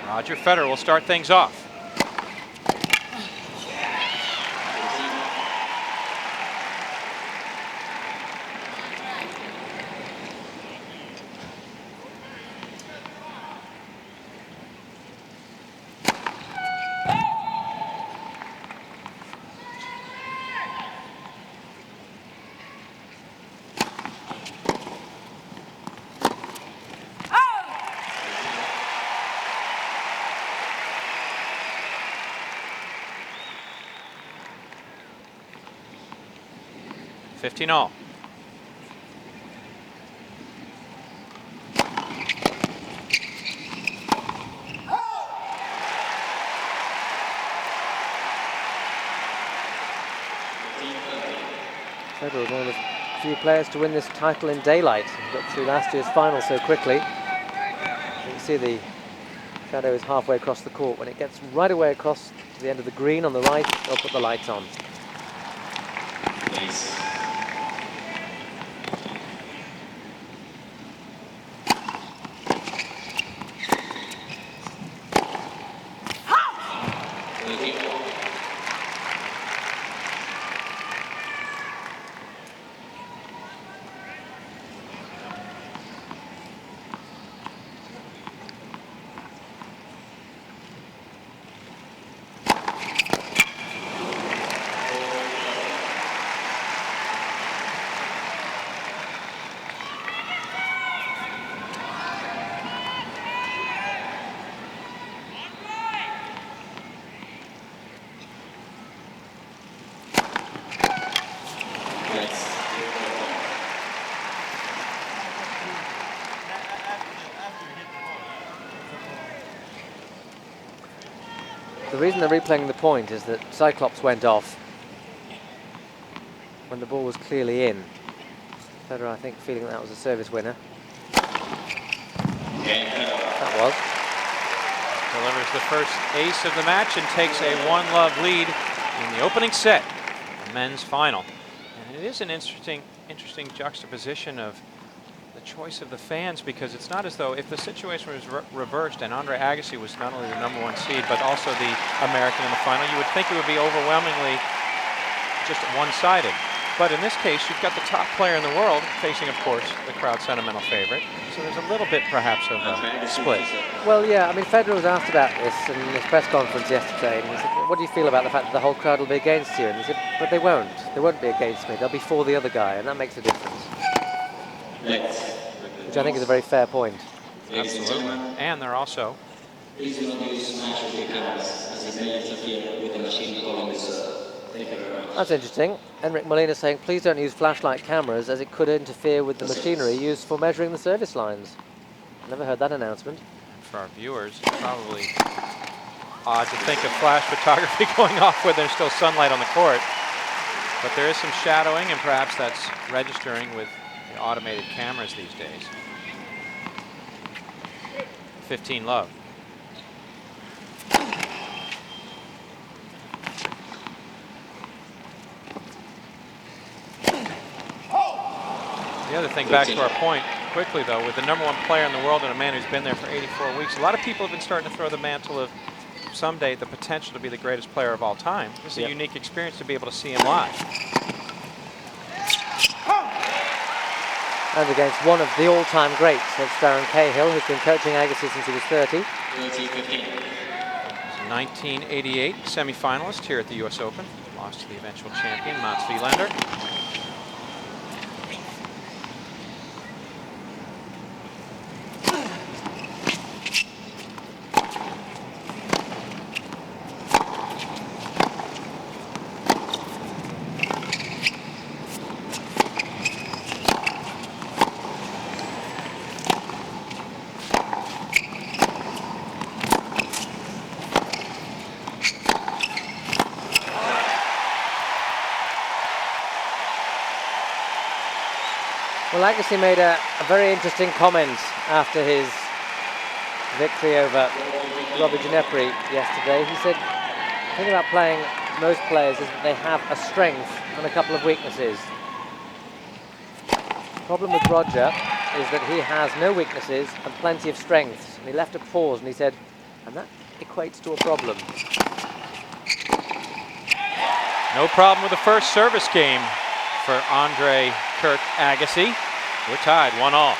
Roger Federer will start things off. $15-all. Federer was one of the few players to win this title in daylight. He got through last year's final so quickly. You can see the shadow is halfway across the court. When it gets right away across to the end of the green on the right, they'll put the lights on. Please. The reason they're replaying the point is that Cyclops went off when the ball was clearly in. Federer, I think, feeling that was a service winner. That was. Delivers the first ace of the match and takes a 1-love lead in the opening set, the men's final. And it is an interesting juxtaposition of the choice of the fans, because it's not as though if the situation was reversed and Andre Agassi was not only the #1 seed but also the American in the final, you would think it would be overwhelmingly just one-sided. But in this case, you've got the top player in the world facing, of course, the crowd sentimental favorite. So there's a little bit, perhaps, of a split. Well, yeah, I mean, Federer was asked about this in his press conference yesterday, and he said, what do you feel about the fact that the whole crowd will be against you? And he said, but they won't. They won't be against me. They'll be for the other guy, and that makes a difference. Which I think is a very fair point. Absolutely. And they're also... Please do not use match review cameras, as it may interfere with the machine calling this. Thank you very much. That's interesting. Enric Molina saying, please don't use flashlight cameras, as it could interfere with the machinery used for measuring the service lines. Never heard that announcement. For our viewers, it's probably odd to think of flash photography going off when there's still sunlight on the court. But there is some shadowing, and perhaps that's registering with the automated cameras these days. 15-love. The other thing, back to our point quickly though, with the #1 player in the world and a man who's been there for 84 weeks, a lot of people have been starting to throw the mantle of someday the potential to be the greatest player of all time. This is a unique experience to be able to see him live. And against one of the all-time greats, that's Darren Cahill, who's been coaching Agassi since he was 30. 1988 semi-finalist here at the US Open. Lost to the eventual champion, Mats Wilander. Well, Agassi made a very interesting comment after his victory over Robbie Ginepri yesterday. He said, the thing about playing most players is that they have a strength and a couple of weaknesses. The problem with Roger is that he has no weaknesses and plenty of strengths. And he left a pause and he said, And that equates to a problem. No problem with the first service game for Andre Kirk Agassi. We're tied 1-all.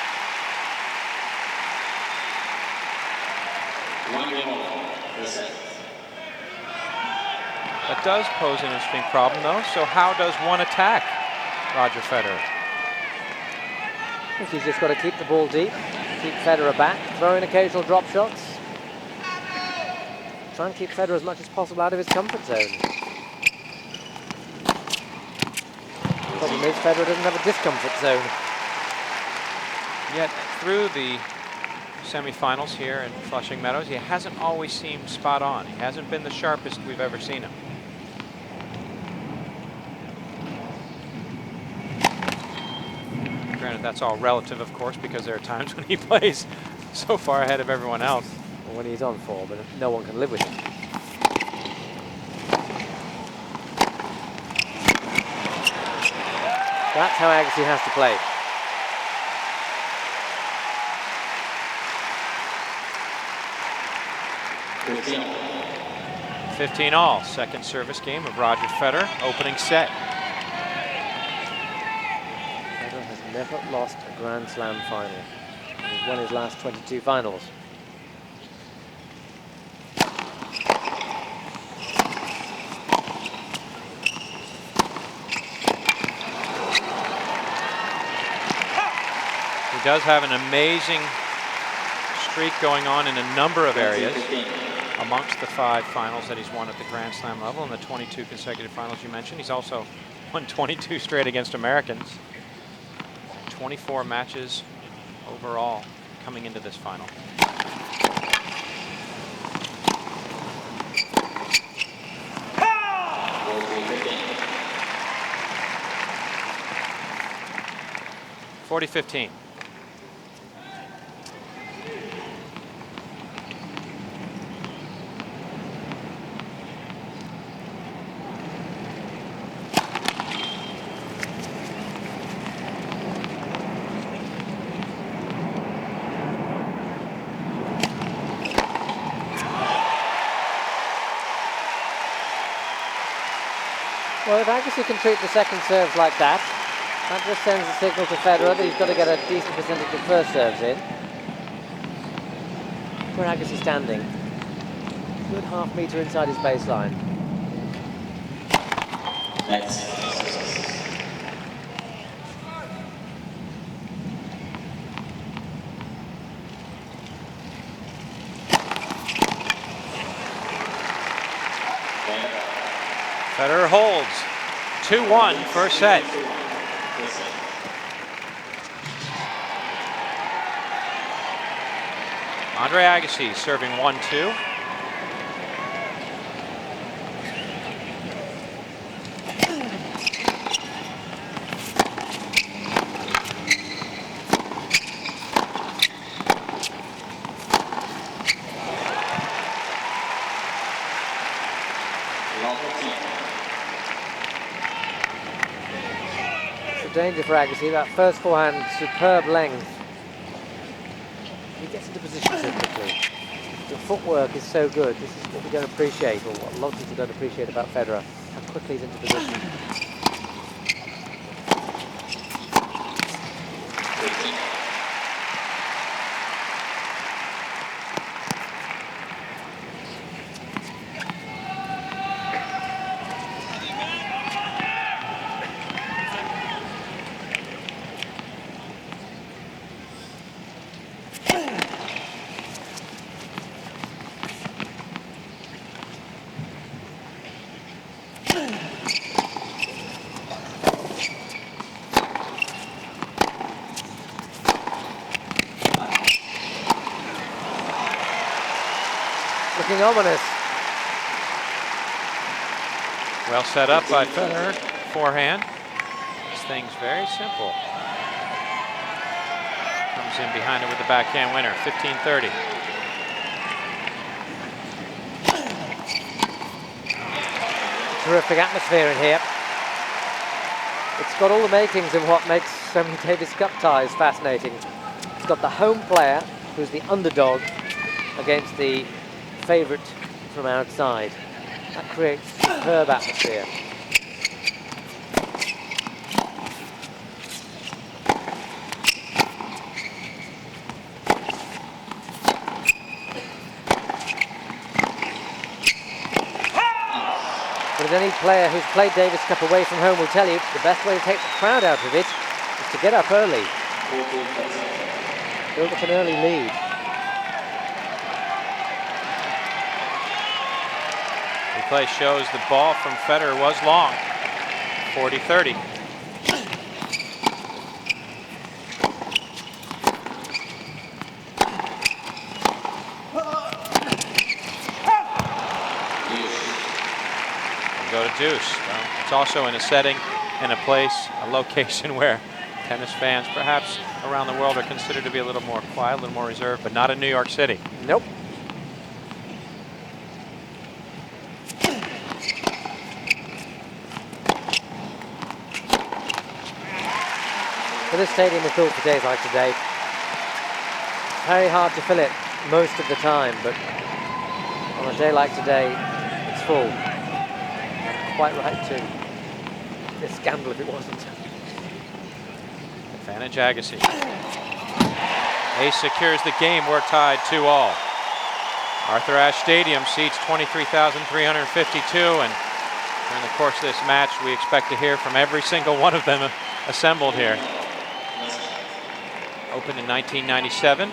1-1 the set. That does pose an interesting problem, though. So how does one attack Roger Federer? I think he's just got to keep the ball deep, keep Federer back, throw in occasional drop shots. Try and keep Federer as much as possible out of his comfort zone. The problem is Federer doesn't have a discomfort zone. Yet through the semifinals here in Flushing Meadows, he hasn't always seemed spot on. He hasn't been the sharpest we've ever seen him. Granted, that's all relative, of course, because there are times when he plays so far ahead of everyone else. Or when he's on form, but no one can live with him. That's how Agassi has to play. 15-all, second service game of Roger Federer, opening set. Federer has never lost a Grand Slam final. He's won his last 22 finals. He does have an amazing streak going on in a number of areas. Amongst the 5 finals that he's won at the Grand Slam level and the 22 consecutive finals you mentioned. He's also won 22 straight against Americans. 24 matches overall coming into this final. (40-15). Well, if Agassi can treat the second serves like that, that just sends a signal to Federer that he's got to get a decent percentage of first serves in. Where Agassi standing, good half metre inside his baseline. Federer holds 2-1 first set. Andre Agassi serving 1-2. Danger for Agassi, that first forehand, superb length. He gets into position so quickly. The footwork is so good. This is what we don't appreciate, or what a lot of people don't appreciate about Federer, how quickly he's into position. Looking ominous. Well set up by Federer, forehand. This thing's very simple. Comes in behind it with the backhand winner, 15-30. Terrific atmosphere in here. It's got all the makings of what makes so many Davis Cup ties fascinating. It's got the home player, who's the underdog, against the favourite from outside. That creates superb atmosphere. But as any player who's played Davis Cup away from home will tell you, the best way to take the crowd out of it is to get up early. Build up an early lead. Replay shows the ball from Federer was long, 40-30. Go to deuce. Well, it's also in a setting, in a place, a location where tennis fans, perhaps around the world, are considered to be a little more quiet, a little more reserved, but not in New York City. Nope. But this stadium is built for days like today. Very hard to fill it most of the time, but on a day like today, it's full. Quite right too. It's a scandal if it wasn't. Advantage Agassi. Ace secures the game. We're tied 2-all. Arthur Ashe Stadium seats 23,352, and during the course of this match, we expect to hear from every single one of them assembled here. Opened in 1997.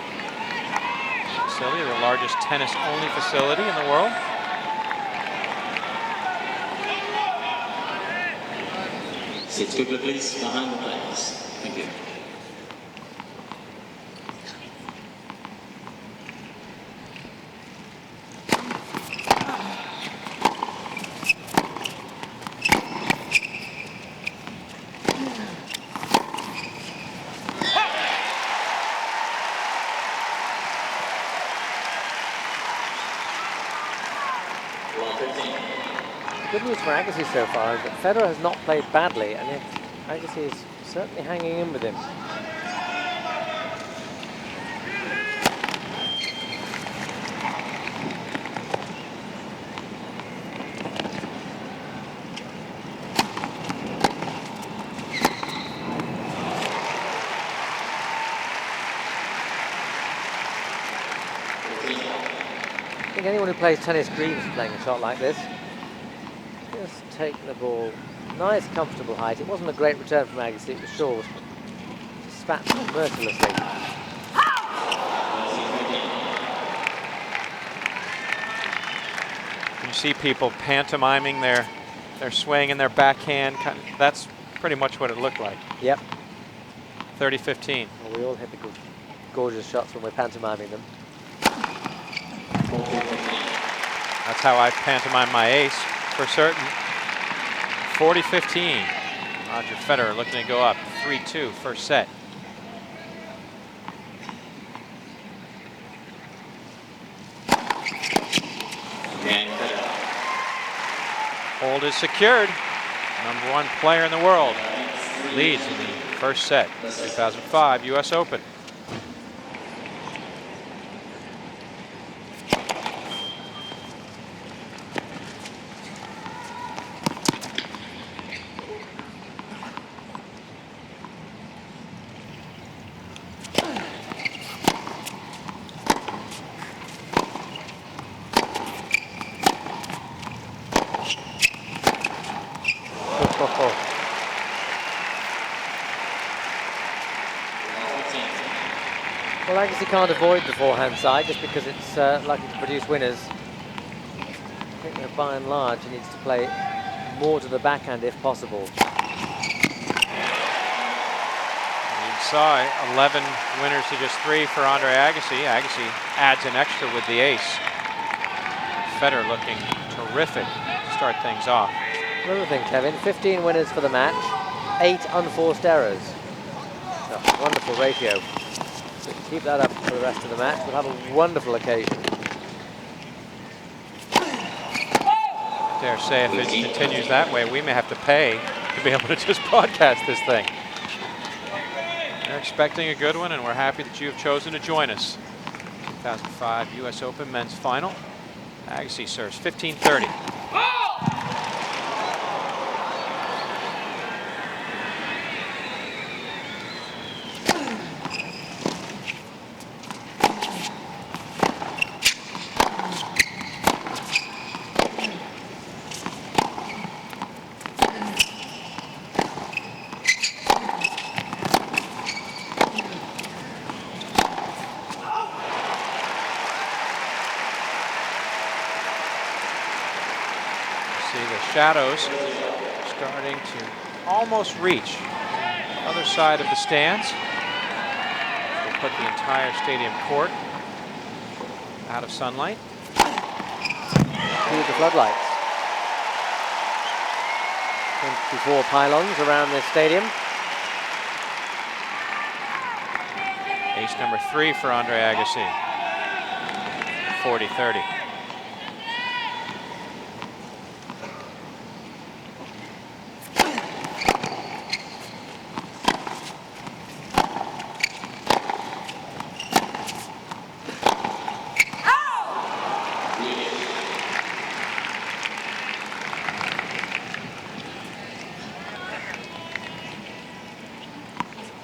Facility, the largest tennis-only facility in the world. Sit quickly, please, behind the players. Thank you. Good news for Agassi so far is that Federer has not played badly, and yet Agassi is certainly hanging in with him. I think anyone who plays tennis dreams of playing a shot like this. Just take the ball, nice comfortable height. It wasn't a great return from Agassi, it was short. Just spat mercilessly. You see people pantomiming their swing and their backhand. That's pretty much what it looked like. Yep. 30-15. Well, we all hit the gorgeous shots when we're pantomiming them. That's how I pantomime my ace, for certain. 40-15. Roger Federer looking to go up 3-2 first set. Hold is secured. #1 player in the world leads in the first set. 2005 US Open. Well, Agassi can't avoid the forehand side just because it's likely to produce winners. I think that by and large he needs to play more to the backhand if possible. You saw 11 winners to just 3 for Andre Agassi. Agassi adds an extra with the ace. Federer looking terrific to start things off. Another thing, Kevin, 15 winners for the match, 8 unforced errors. So, wonderful ratio. So keep that up for the rest of the match. We'll have a wonderful occasion. Dare say if it continues that way, we may have to pay to be able to just broadcast this thing. They're expecting a good one, and we're happy that you have chosen to join us. 2005 US Open men's final. Agassi serves 15-30. Shadows starting to almost reach the other side of the stands. We'll put the entire stadium court out of sunlight. Cue the floodlights. 24 pylons around this stadium. Ace number 3 for Andre Agassi. 40-30.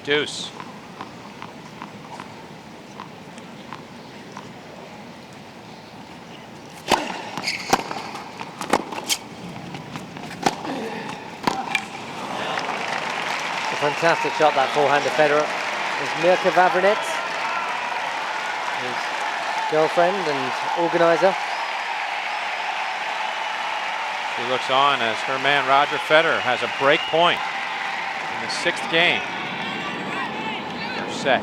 Deuce. A fantastic shot, that forehand of Federer. There's Mirka Vavrinets, his girlfriend and organizer. She looks on as her man Roger Federer has a break point in the 6th game. Set.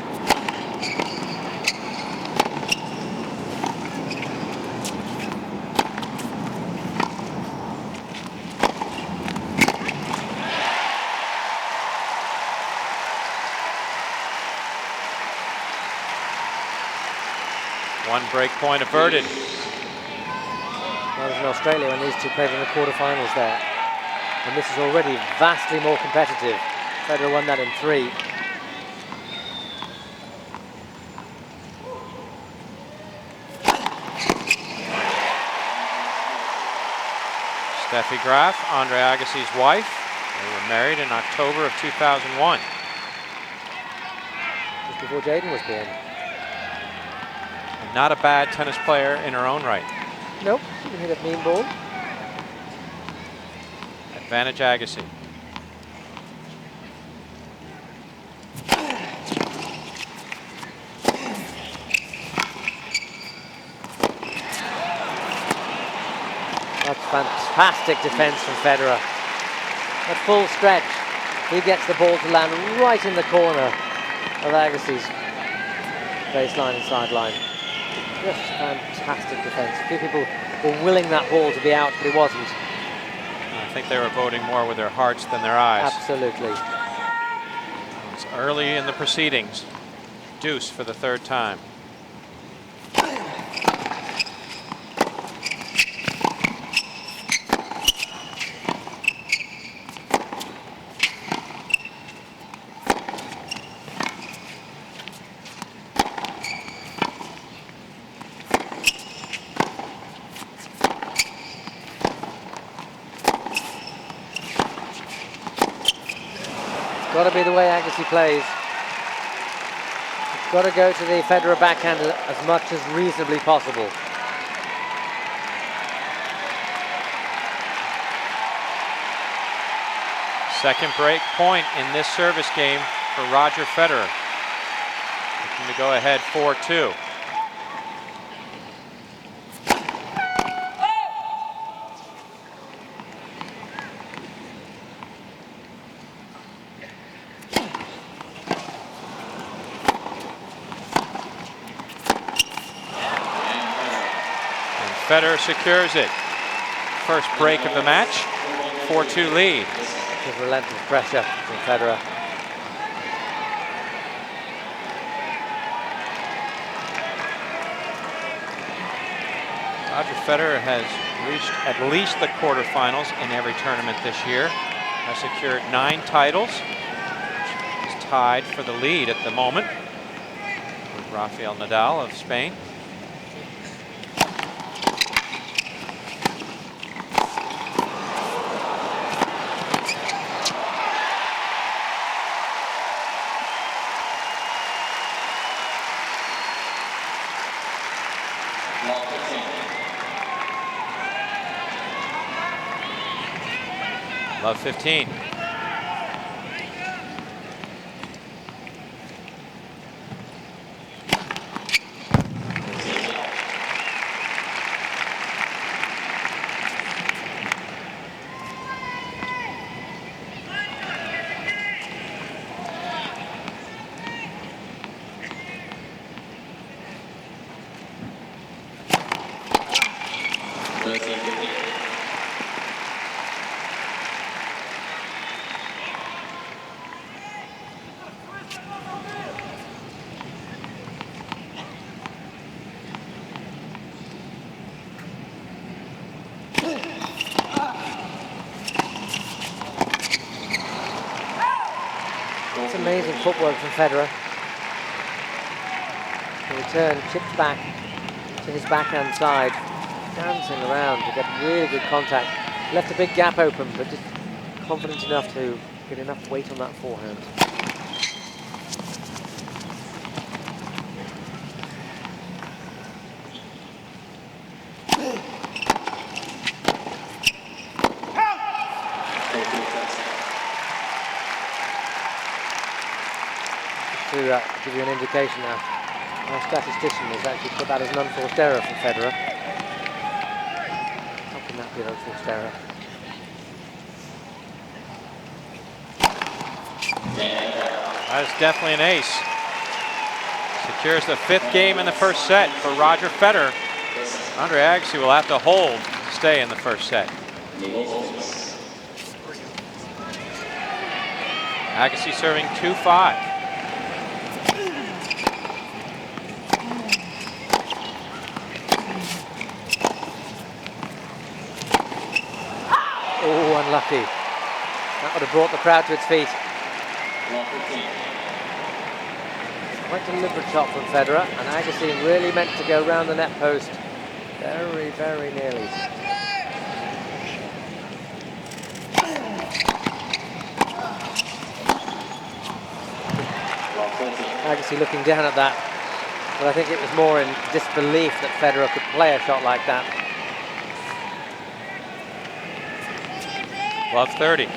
One break point averted. That was in Australia when these two played in the quarterfinals there. And this is already vastly more competitive. Federer won that in 3. Steffi Graf, Andre Agassi's wife. They were married in October of 2001. Just before Jaden was born. And not a bad tennis player in her own right. Nope, she can hit a mean ball. Advantage Agassi. That's fantastic defense from Federer. At full stretch, he gets the ball to land right in the corner of Agassi's baseline and sideline. Just fantastic defense. A few people were willing that ball to be out, but it wasn't. I think they were voting more with their hearts than their eyes. Absolutely. It's early in the proceedings. Deuce for the 3rd time. Got to be the way Agassi plays. Got to go to the Federer backhand as much as reasonably possible. Second break point in this service game for Roger Federer. Looking to go ahead 4-2. Federer secures it. First break of the match, 4-2 lead. Just relentless pressure from Federer. Roger Federer has reached at least the quarterfinals in every tournament this year. Has secured 9 titles. He's tied for the lead at the moment with Rafael Nadal of Spain. Love 15. It's amazing footwork from Federer. The return chipped back to his backhand side, dancing around to get really good contact. Left a big gap open, but just confident enough to get enough weight on that forehand. To give you an indication now, our statistician has actually put that as an unforced error from Federer. How can that be an unforced error? That's definitely an ace. Secures the 5th game in the first set for Roger Federer. Andre Agassi will have to hold to stay in the first set. Agassi serving 2-5. Oh, unlucky. That would have brought the crowd to its feet. Quite deliberate shot from Federer, and Agassi really meant to go round the net post. Very, very nearly. Agassi looking down at that, but I think it was more in disbelief that Federer could play a shot like that. Love 30. There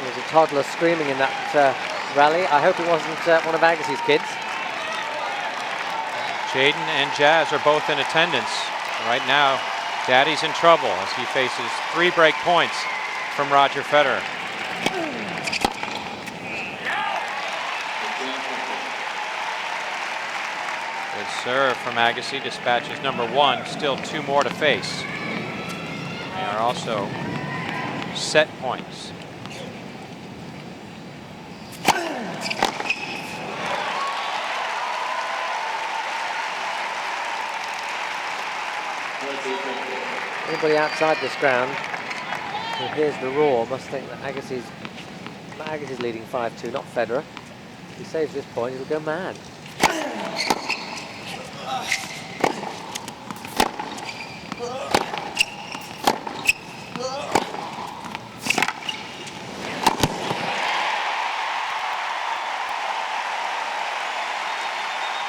was a toddler screaming in that rally. I hope it wasn't one of Agassi's kids. Jaden and Jazz are both in attendance. Right now, Daddy's in trouble as he faces 3 break points from Roger Federer. Good serve from Agassi, dispatches number 1, still 2 more to face. They are also set points. Anybody outside this ground who hears the roar must think that Agassi's leading 5-2, not Federer. If he saves this point, he'll go mad.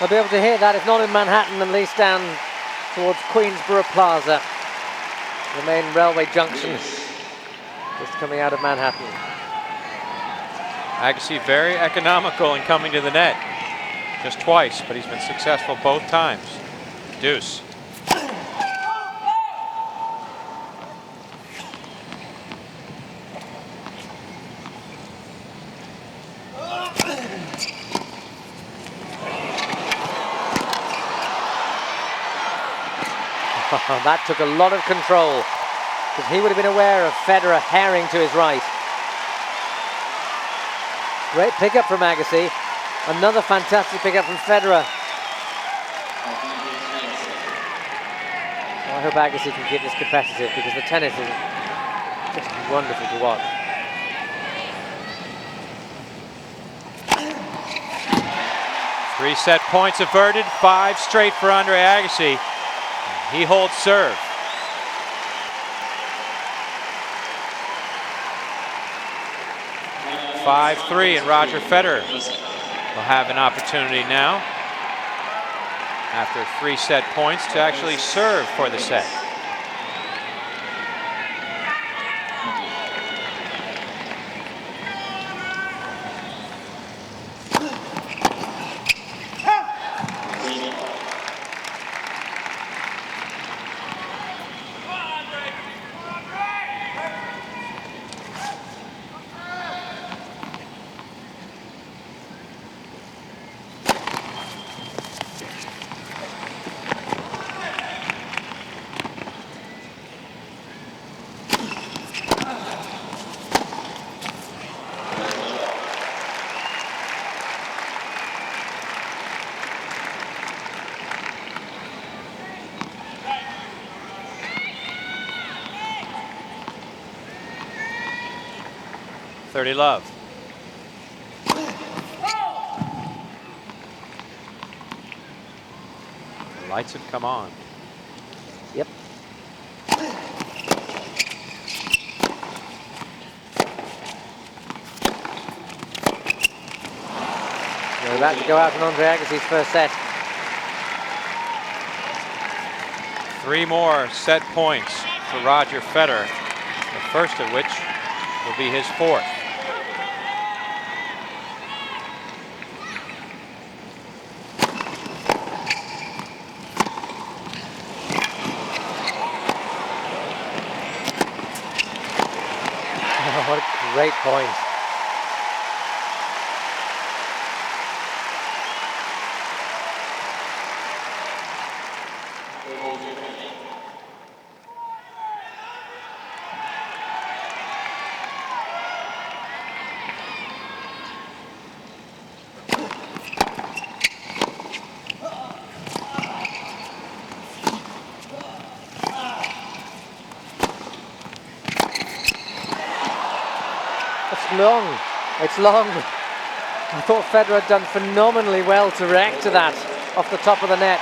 I'll be able to hear that, if not in Manhattan, at least down towards Queensborough Plaza, the main railway junction, just coming out of Manhattan. Agassi very economical in coming to the net. Just twice, but he's been successful both times. Deuce. That took a lot of control, because he would have been aware of Federer herring to his right. Great pickup from Agassi. Another fantastic pickup from Federer. Well, I hope Agassi can keep this competitive, because the tennis is just wonderful to watch. Three set points averted, 5 straight for Andre Agassi. He holds serve. 5-3, and Roger Federer will have an opportunity now, after 3 set points, to actually serve for the set. Love. The lights have come on. Yep. We're about to go out on Andre Agassi's first set. 3 more set points for Roger Federer, the first of which will be his 4th. What a great point. Long. It's long. I thought Federer had done phenomenally well to react to that off the top of the net.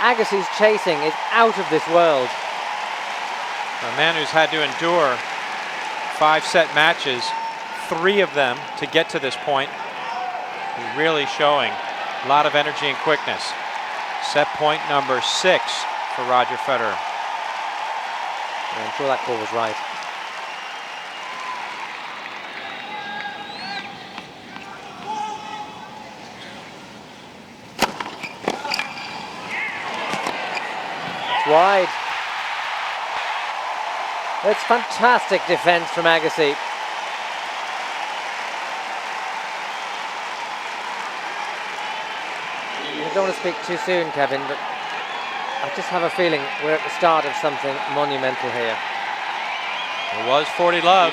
Agassi's chasing is out of this world. A man who's had to endure 5 set matches, 3 of them to get to this point. He's really showing a lot of energy and quickness. Set point number 6 for Roger Federer. Yeah, I'm sure that call was right. Wide. It's fantastic defense from Agassi. I don't want to speak too soon, Kevin, but I just have a feeling we're at the start of something monumental here. It was 40 love.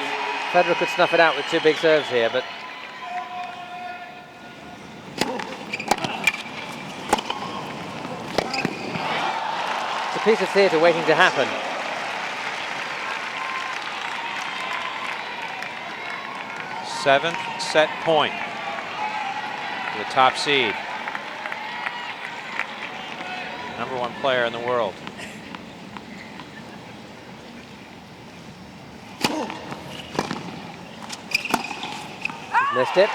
Federer could snuff it out with 2 big serves here, but piece of theatre waiting to happen. Seventh set point for the top seed. #1 player in the world. Missed it.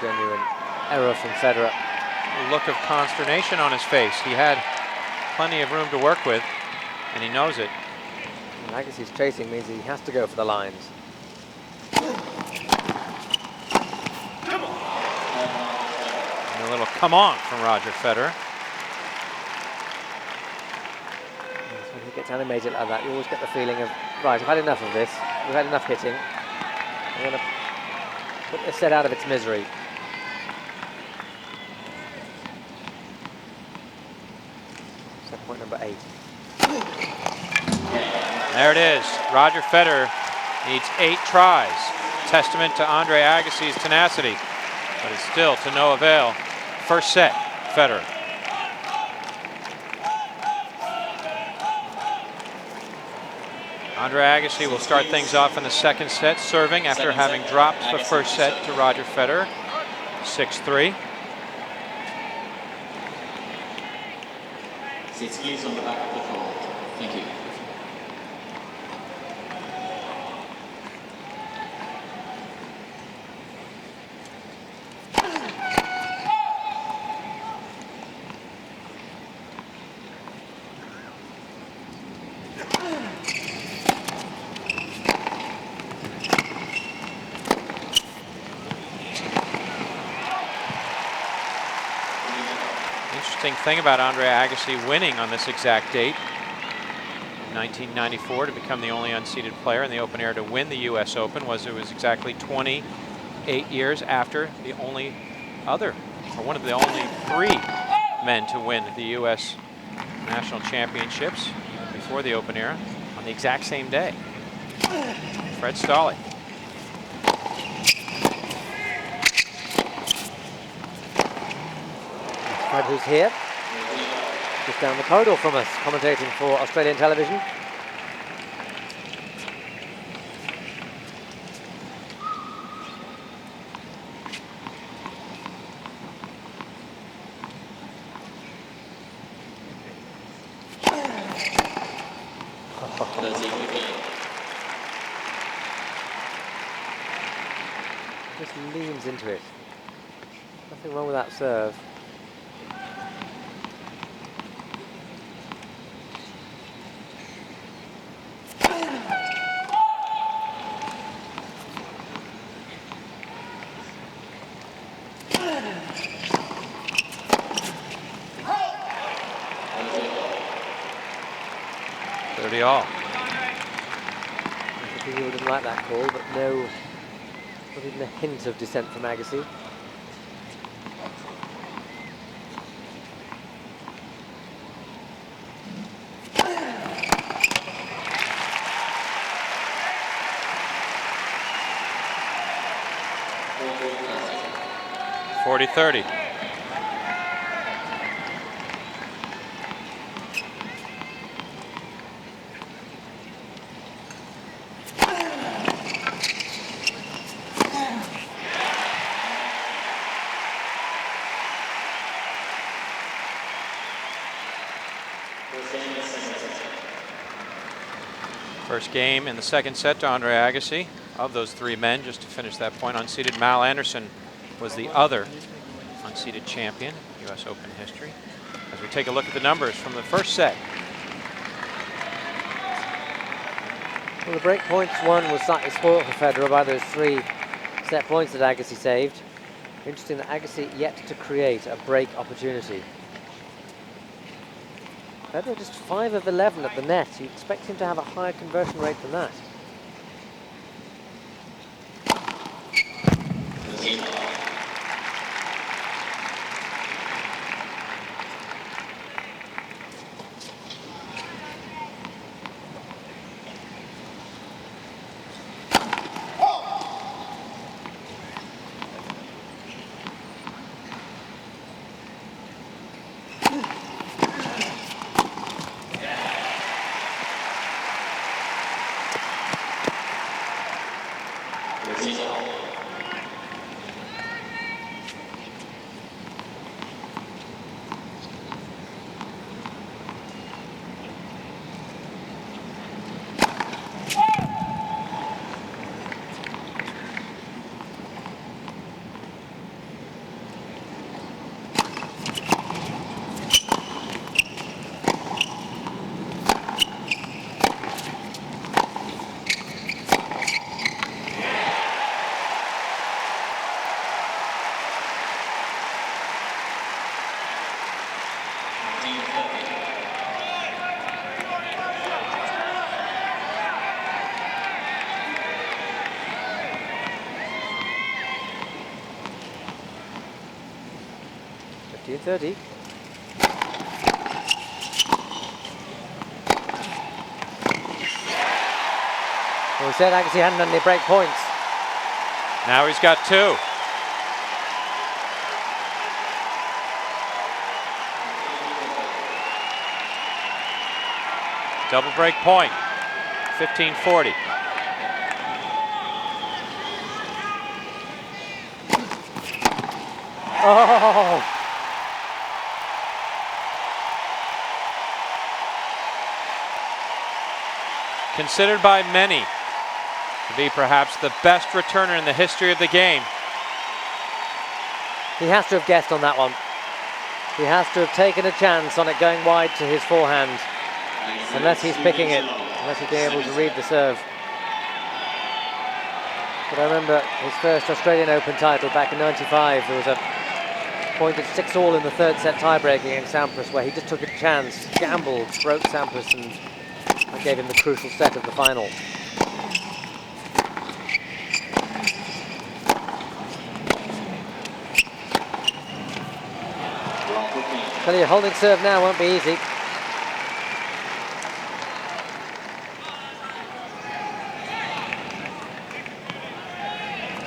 Genuine error from Federer. A look of consternation on his face. He had plenty of room to work with, and he knows it. And Agassi's chasing means he has to go for the lines. And a little come on from Roger Federer. When he gets animated like that, you always get the feeling of, right, I've had enough of this. We've had enough hitting. I'm going to put this set out of its misery. Set point number 8. There it is. Roger Federer needs 8 tries. Testament to Andre Agassi's tenacity, but it's still to no avail. First set, Federer. Andre Agassi will start things off in the second set, serving after having dropped the first set to Roger Federer, 6-3. Seats please on the back of the court. Thank you. Interesting thing about Andre Agassi winning on this exact date, 1994, to become the only unseeded player in the open air to win the U.S. Open, was it was exactly 28 years after the only other, or one of the only 3 men to win the U.S. National Championships before the open era on the exact same day. Fred Stolle. Fred, who's here, just down the corridor from us, commentating for Australian television. Just leans into it. Nothing wrong with that serve. All. I think he wouldn't like that call, but no, not even a hint of dissent from Agassi. .40-30. First game in the second set to Andre Agassi. Of those 3 men, just to finish that point, unseeded Mal Anderson was the other unseeded champion in U.S. Open history. As we take a look at the numbers from the first set. Well, the break points one was slightly spoiled for Federer by those 3 set points that Agassi saved. Interesting that Agassi yet to create a break opportunity. Federer just 5 of 11 at the net. You'd expect him to have a higher conversion rate than that. .30. Well, we said Agassi hadn't done any break points. Now he's got 2. Double break point, 15-40. Oh! Considered by many to be perhaps the best returner in the history of the game. He has to have guessed on that one. He has to have taken a chance on it going wide to his forehand. Unless he's picking it, unless he's being able to read the serve. But I remember his first Australian Open title back in '95. There was a point at 6-all in the third set tiebreak against Sampras where he just took a chance, gambled, broke Sampras, and that gave him the crucial set of the final. Tell you, holding serve now won't be easy.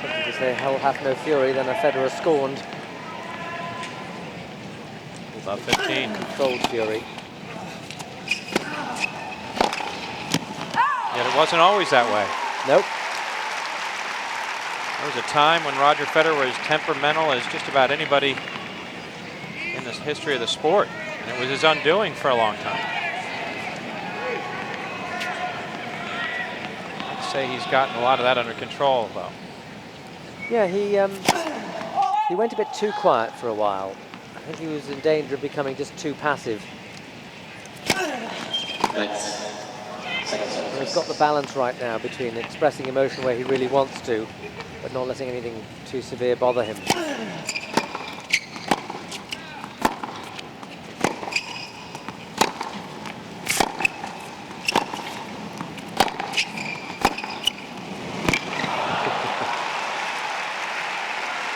Something to say, hell hath no fury, then a Federer scorned. About 15. Controlled fury. Yet it wasn't always that way. Nope. There was a time when Roger Federer was temperamental as just about anybody in the history of the sport, and it was his undoing for a long time. I'd say he's gotten a lot of that under control, though. Yeah, he went a bit too quiet for a while. I think he was in danger of becoming just too passive. And he's got the balance right now between expressing emotion where he really wants to, but not letting anything too severe bother him.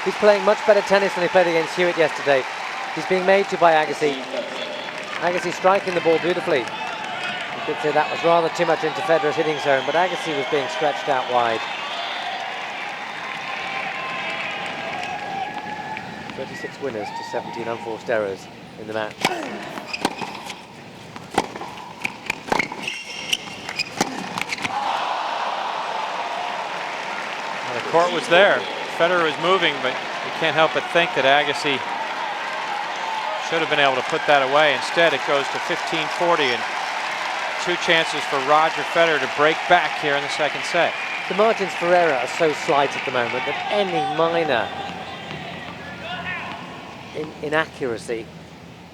He's playing much better tennis than he played against Hewitt yesterday. He's being made to by Agassi. Agassi striking the ball beautifully. You could say that was rather too much into Federer's hitting zone, but Agassi was being stretched out wide. 36 winners to 17 unforced errors in the match. Well, the court was there. Federer was moving, but you can't help but think that Agassi should have been able to put that away. Instead, it goes to 15-40 and 2 chances for Roger Federer to break back here in the second set. The margins for error are so slight at the moment that any minor inaccuracy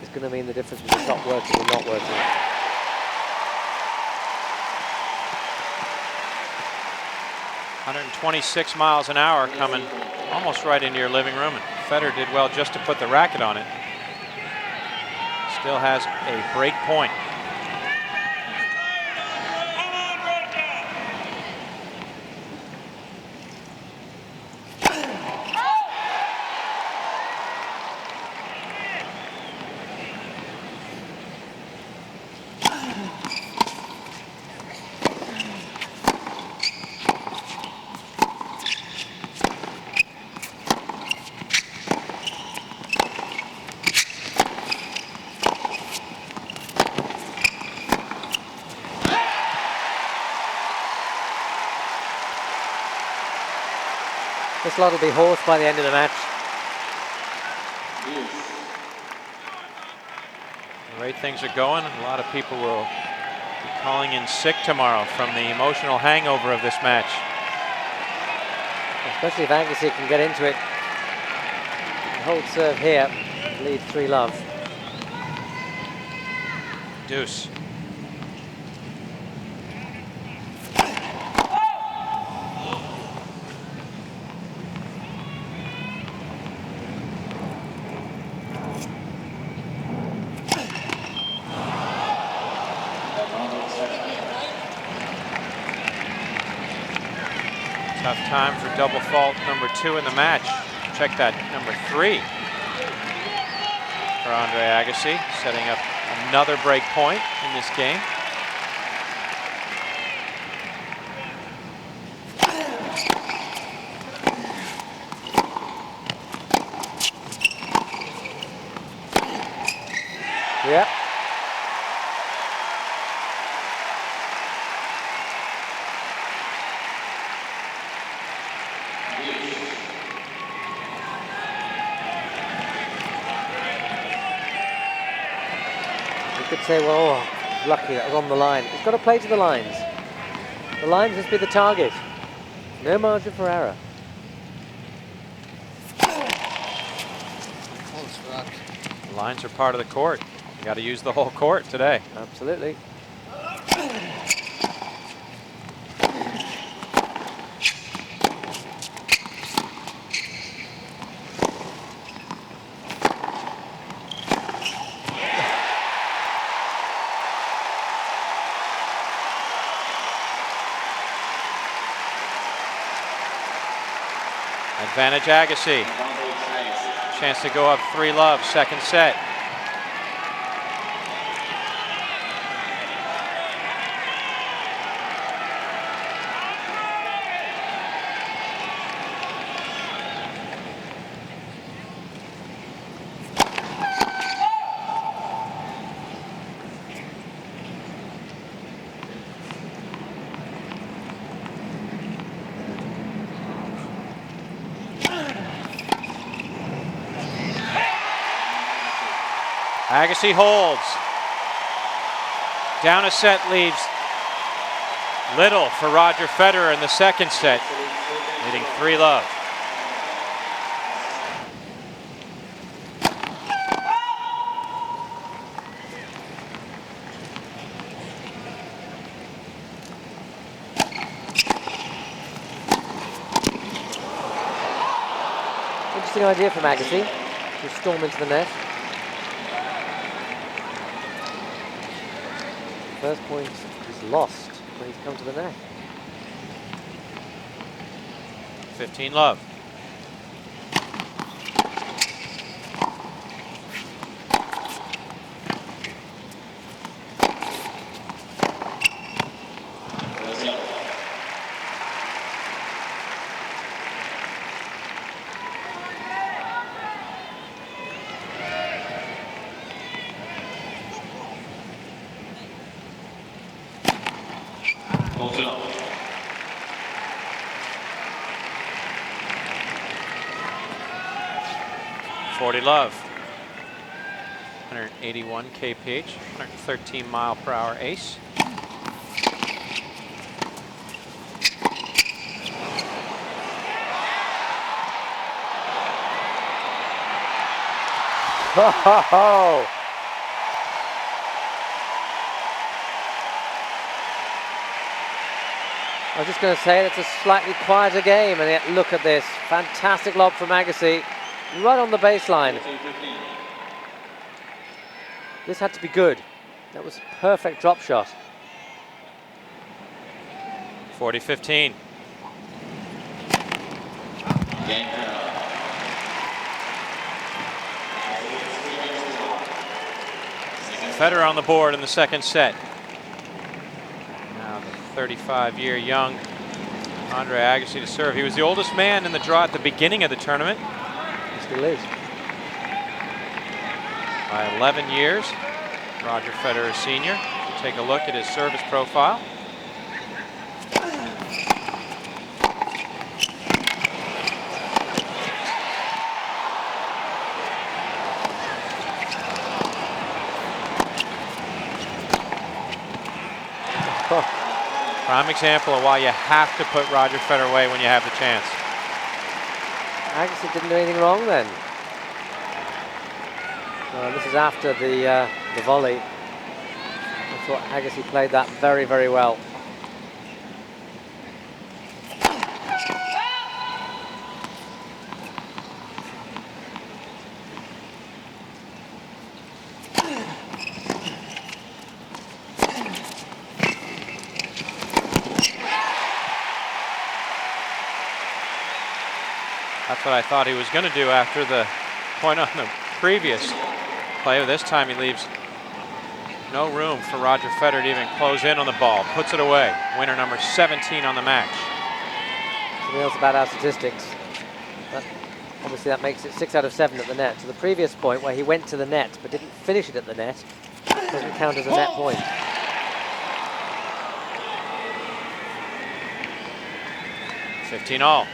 is going to mean the difference between not working and not working. .126 miles an hour coming almost right into your living room, and Federer did well just to put the racket on it. Still has a break point. This lot will be hoarse by the end of the match. The way things are going, a lot of people will be calling in sick tomorrow from the emotional hangover of this match. Especially if Agassi can get into it. Hold serve here, lead 3-love. Deuce. Tough time for double fault number 2 in the match. Check that, number 3 for Andre Agassi, setting up another break point in this game. Yeah. You could say, well, oh, lucky that was on the line. He's got to play to the lines. The lines must be the target. No margin for error. The lines are part of the court. You got to use the whole court today. Absolutely. Advantage Agassi. Chance to go up 3-love, second set. Agassi holds. Down a set leaves little for Roger Federer in the second set, leading 3-love. Interesting idea from Agassi to storm into the net. First point is lost when he's come to the net. 15-love. Hold 40-love. 181 kph, 113 mile/hour ace. Oh! I was just going to say it's a slightly quieter game, and yet look at this fantastic lob from Agassi, right on the baseline. This had to be good. That was a perfect drop shot. 40-15. Federer on the board in the second set. Now the 35-year young Andre Agassi to serve. He was the oldest man in the draw at the beginning of the tournament. He still is. By 11 years, Roger Federer Sr. Take a look at his service profile. Prime example of why you have to put Roger Federer away when you have the chance. Agassi didn't do anything wrong then. This is after the volley. I thought Agassi played that very, very well. That's what I thought he was going to do after the point on the previous play. This time he leaves no room for Roger Federer to even close in on the ball. Puts it away. Winner number 17 on the match. Something else about our statistics. But obviously that makes it 6 out of 7 at the net. So the previous point where he went to the net but didn't finish it at the net doesn't count as a net point. $15-all.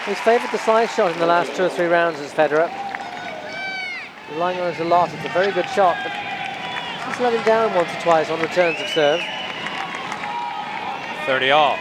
He's favoured the side shot in the last 2 or 3 rounds as Federer. Relying on it a lot. It's a very good shot, but he's let him down once or twice on returns of serve. 30 all.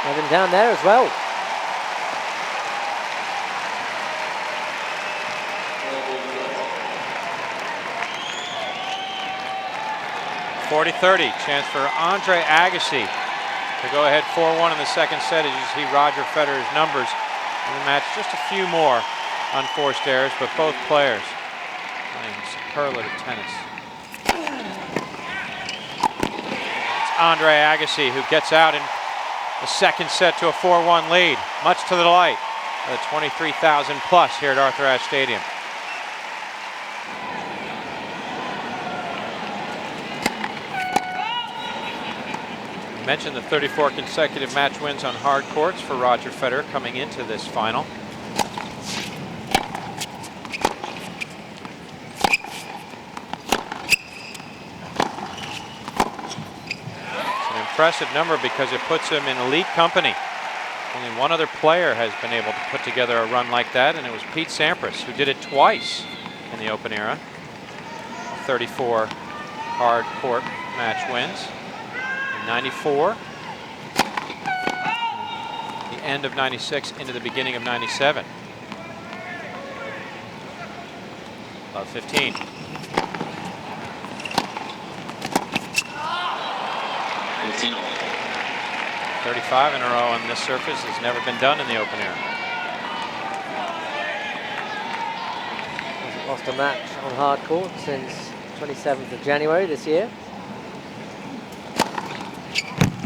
Let him down there as well. 40-30, chance for Andre Agassi to go ahead 4-1 in the second set as you see Roger Federer's numbers in the match. Just a few more unforced errors, but both players playing superlative tennis. It's Andre Agassi who gets out in the second set to a 4-1 lead, much to the delight of the 23,000 plus here at Arthur Ashe Stadium. I mentioned the 34 consecutive match wins on hard courts for Roger Federer coming into this final. It's an impressive number because it puts him in elite company. Only one other player has been able to put together a run like that, and it was Pete Sampras, who did it twice in the Open era. 34 hard court match wins. 94, the end of 96 into the beginning of 97. Love 15. 35 in a row on this surface has never been done in the Open era. Hasn't lost a match on hard court since 27th of January this year.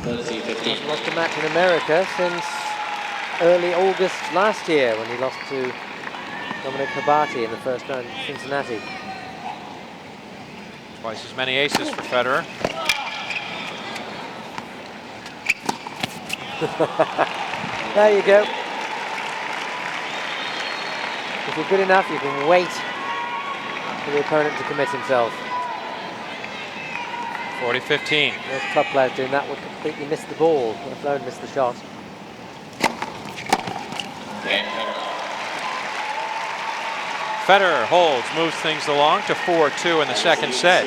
Hasn't lost a match in America since early August last year when he lost to Dominic Habati in the first round in Cincinnati. Twice as many aces for Federer. There you go. If you're good enough, you can wait for the opponent to commit himself. 40-15. Most club players doing that would completely miss the ball, let alone miss the shot. Federer holds, moves things along to 4-2 in the second set.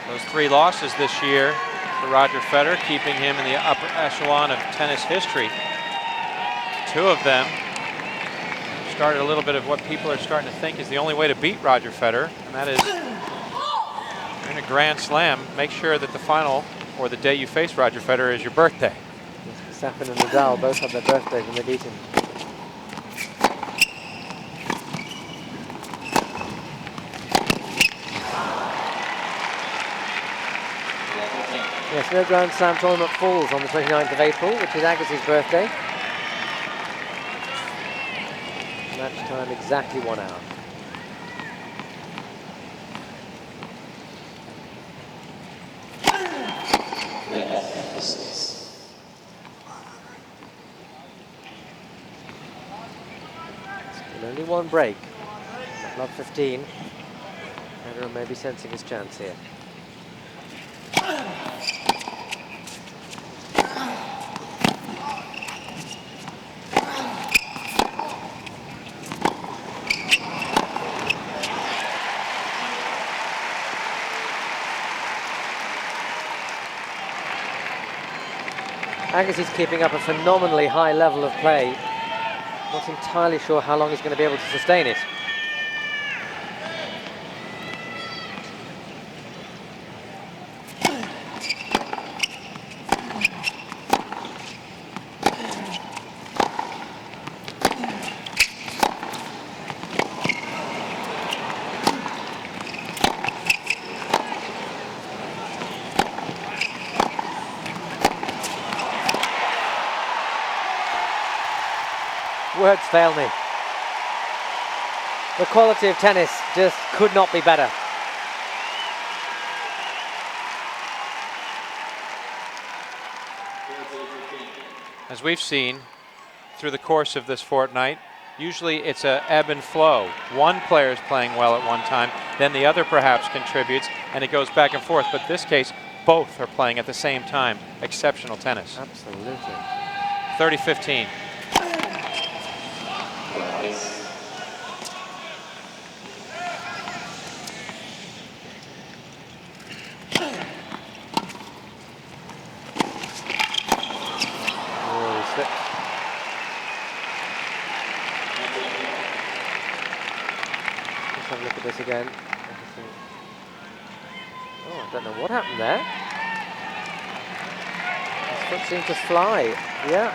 Those 3 losses this year for Roger Federer, keeping him in the upper echelon of tennis history. 2 of them started a little bit of what people are starting to think is the only way to beat Roger Federer, and that is in a Grand Slam, make sure that the final or the day you face Roger Federer is your birthday. Safin and Nadal both have their birthdays when they beat him. Yes, no Grand Slam tournament falls on the 29th of April, which is Agassi's birthday. Match time exactly 1 hour. Still only 1 break. Love 15. Federer may be sensing his chance here. Agassi's keeping up a phenomenally high level of play. Not entirely sure how long he's going to be able to sustain it. words fail me. The quality of tennis just could not be better. As we've seen through the course of this fortnight, usually it's a ebb and flow. One player is playing well at one time, then the other perhaps contributes, and it goes back and forth. But this case, both are playing at the same time. Exceptional tennis. Absolutely. 30-15. Let's have a look at this again. Oh, I don't know what happened there. His foot seemed to fly. Yeah.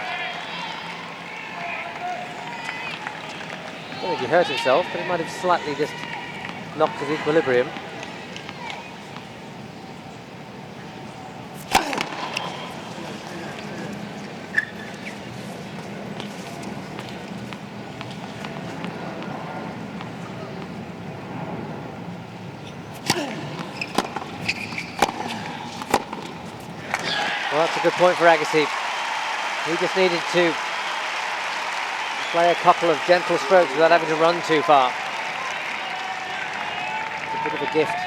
I don't think he hurt himself, but he might have slightly just knocked his equilibrium. Well, that's a good point for Agassi. He just needed to play a couple of gentle strokes without having to run too far. It's a bit of a gift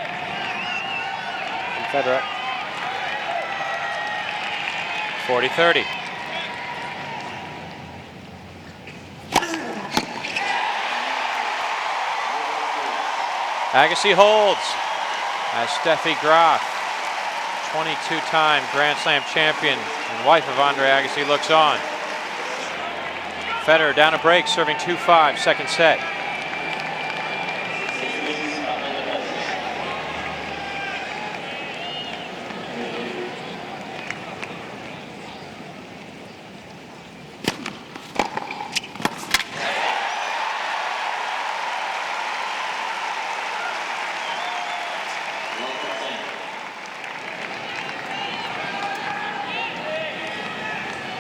from Federer. 40-30. Agassi holds as Steffi Graf, 22-time Grand Slam champion and wife of Andre Agassi, looks on. Federer down a break, serving 2-5, second set.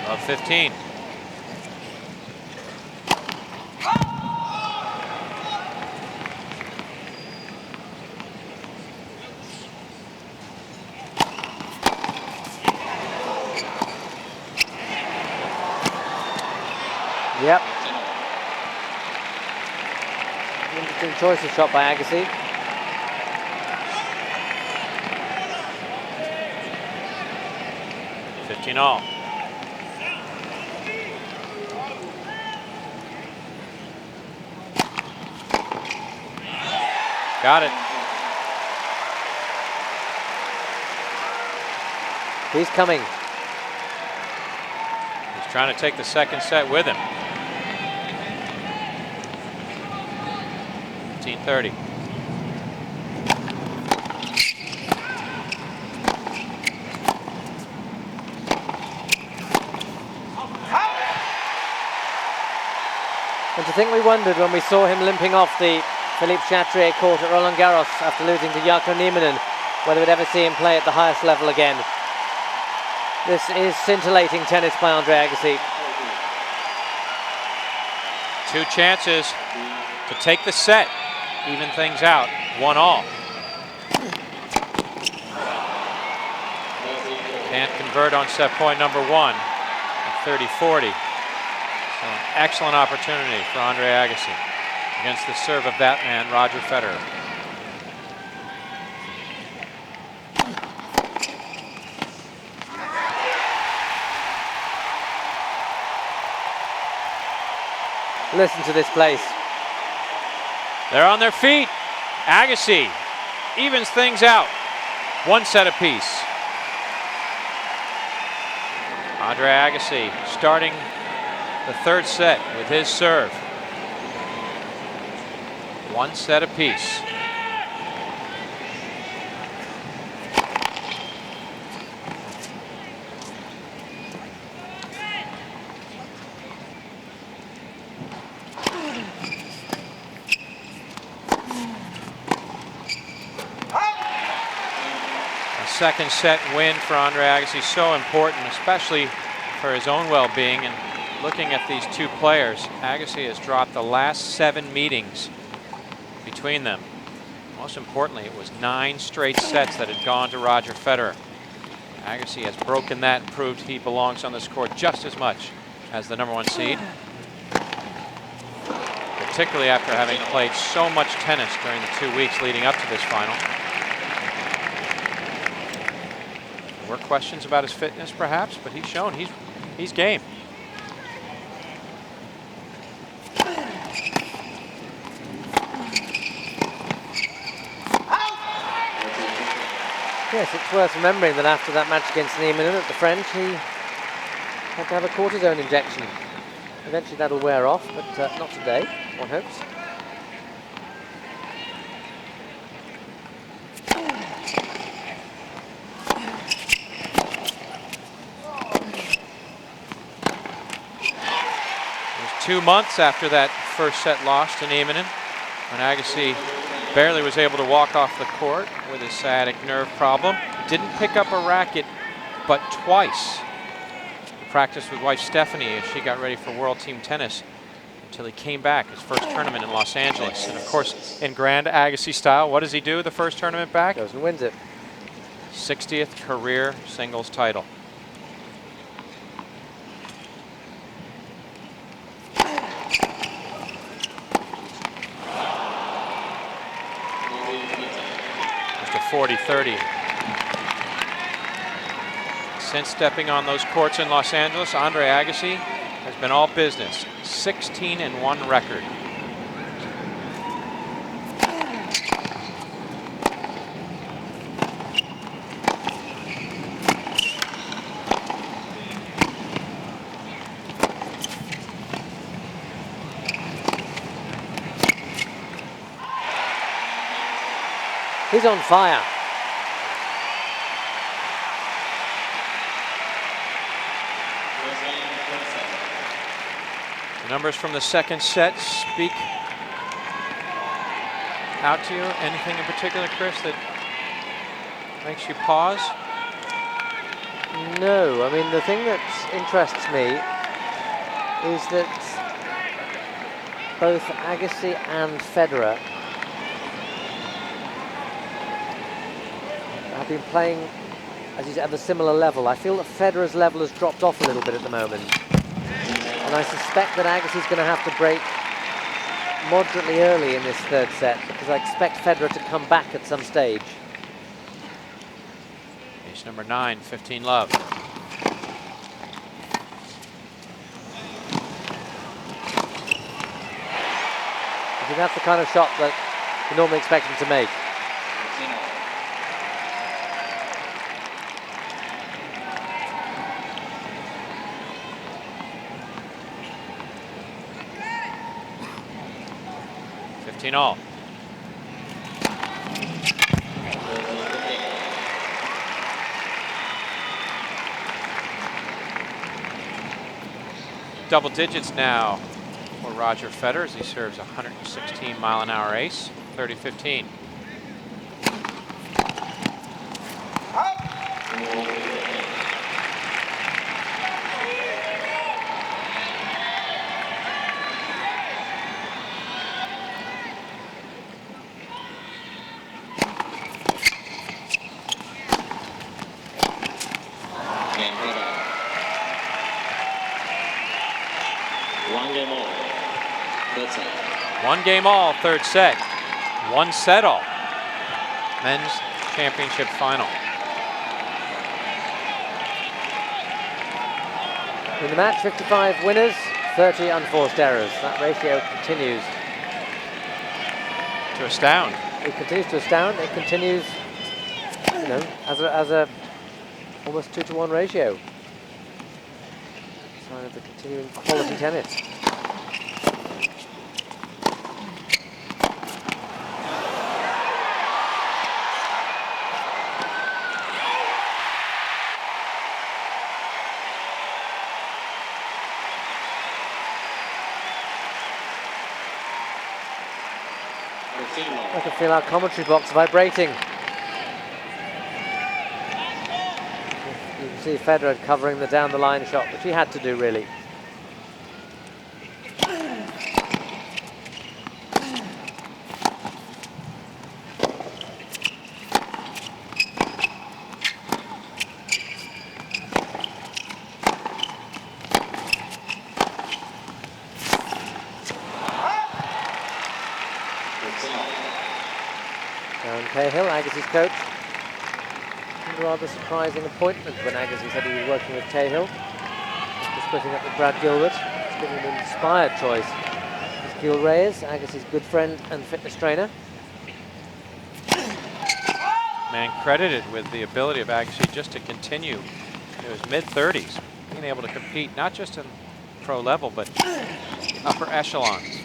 Of 15. Yep. Interesting choice of shot by Agassi. All. Got it. He's coming. He's trying to take the second set with him. 15-30. And to think we wondered when we saw him limping off the Philippe Chatrier court at Roland Garros after losing to Jarkko Nieminen, whether we'd ever see him play at the highest level again. This is scintillating tennis by Andre Agassi. Two chances to take the set, even things out, 1-all. Can't convert on set point number one at 30-40. So an excellent opportunity for Andre Agassi against the serve of that man, Roger Federer. Listen to this place. They're on their feet. Agassi evens things out. One set apiece. Andre Agassi starting the third set with his serve. One set apiece. A second set win for Andre Agassi, so important, especially for his own well-being, and looking at these two players, Agassi has dropped the last 7 meetings between them. Most importantly, it was 9 straight sets that had gone to Roger Federer. Agassi has broken that and proved he belongs on this court just as much as the #1 seed, particularly after having played so much tennis during the 2 weeks leading up to this final. There were questions about his fitness, perhaps, but he's shown he's game. Yes, it's worth remembering that after that match against Nieminen at the French, he had to have a cortisone injection. Eventually that'll wear off, but not today, one hopes. It was 2 months after that first set loss to Nieminen, when Agassi barely was able to walk off the court with a sciatic nerve problem. Didn't pick up a racket but twice. He practiced with wife Stephanie as she got ready for World Team Tennis until he came back, his first tournament in Los Angeles. And of course, in grand Agassi style, what does he do the first tournament back? Goes and wins it. 60th career singles title. Just a 40-30. Since stepping on those courts in Los Angeles, Andre Agassi has been all business. 16-1 record. He's on fire. The numbers from the second set speak out to you. Anything in particular, Chris, that makes you pause? No, I mean, the thing that interests me is that both Agassi and Federer have been playing, as you said, at a similar level. I feel that Federer's level has dropped off a little bit at the moment. And I suspect that Agassi's going to have to break moderately early in this third set, because I expect Federer to come back at some stage. Ace number 9, 15 love. I think that's the kind of shot that you normally expect him to make. All. Double digits now for Roger Federer as he serves a 116-mile-an-hour ace, 30-15. One game all, third set. 1 set all. Men's championship final. In the match, 55 winners, 30 unforced errors. That ratio continues to astound. It continues to astound. It continues, you know, as a almost 2-to-1 ratio. Sign of the continuing quality tennis. I can feel our commentary box vibrating. You can see Federer covering the down-the-line shot, which he had to do, really. Cahill, Agassi's coach. A rather surprising appointment when Agassi said he was working with Cahill after splitting up with Brad Gilbert. It's been an inspired choice. It's Gil Reyes, Agassi's good friend and fitness trainer. Man credited with the ability of Agassi just to continue to his mid-30s, being able to compete not just in pro level, but upper echelons.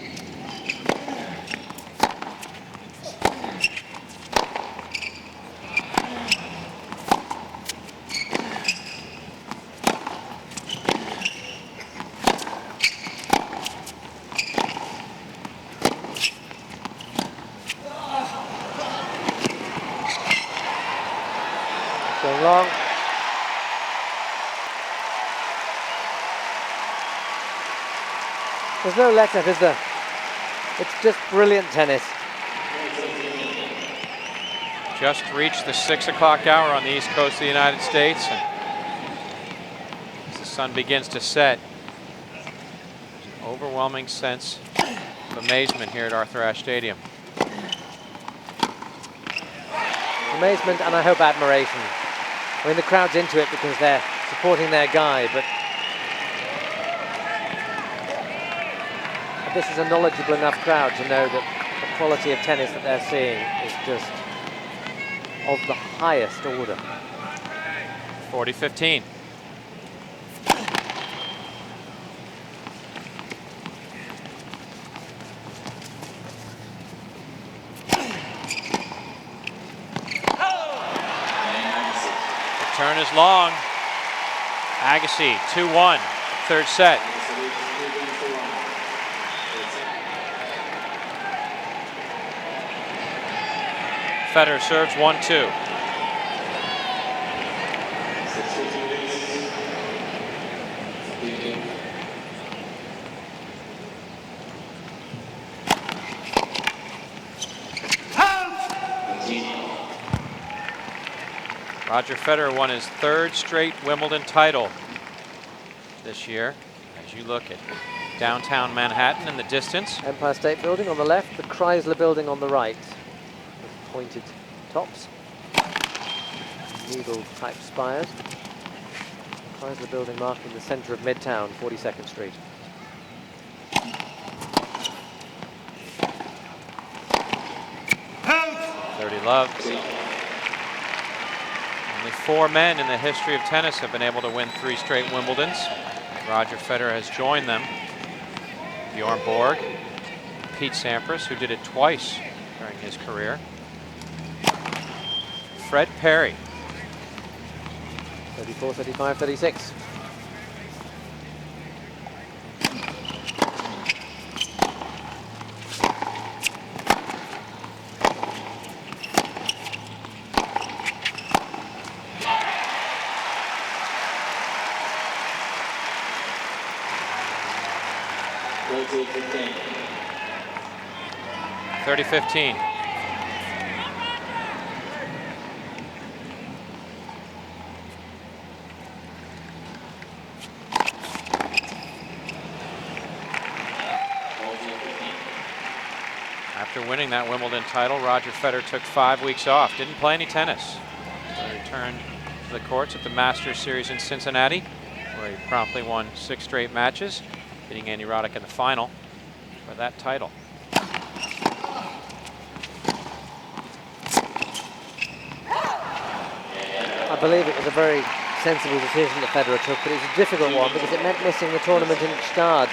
Going long. There's no let-up, is there? It's just brilliant tennis. Just reached the 6 o'clock hour on the east coast of the United States, and as the sun begins to set, there's an overwhelming sense of amazement here at Arthur Ashe Stadium. Amazement and I hope admiration. I mean, the crowd's into it because they're supporting their guy, but this is a knowledgeable enough crowd to know that the quality of tennis that they're seeing is just of the highest order. 40-15. The turn is long. Agassi, 2-1, third set. Federer serves 1-2. Roger Federer won his third straight Wimbledon title this year. As you look at downtown Manhattan in the distance. Empire State Building on the left, the Chrysler Building on the right. With pointed tops. Needle-type spires. Chrysler Building marking the centre of Midtown, 42nd Street. Love. Only 4 men in the history of tennis have been able to win 3 straight Wimbledons. Roger Federer has joined them. Bjorn Borg, Pete Sampras, who did it twice during his career. Fred Perry. 34, 35, 36. Fifteen. 30-15. After winning that Wimbledon title, Roger Federer took 5 weeks off, didn't play any tennis. So returned to the courts at the Masters Series in Cincinnati, where he promptly won 6 straight matches, beating Andy Roddick in the final for that title. I believe it was a very sensible decision that Federer took, but it was a difficult one because it meant missing the tournament in Gstaad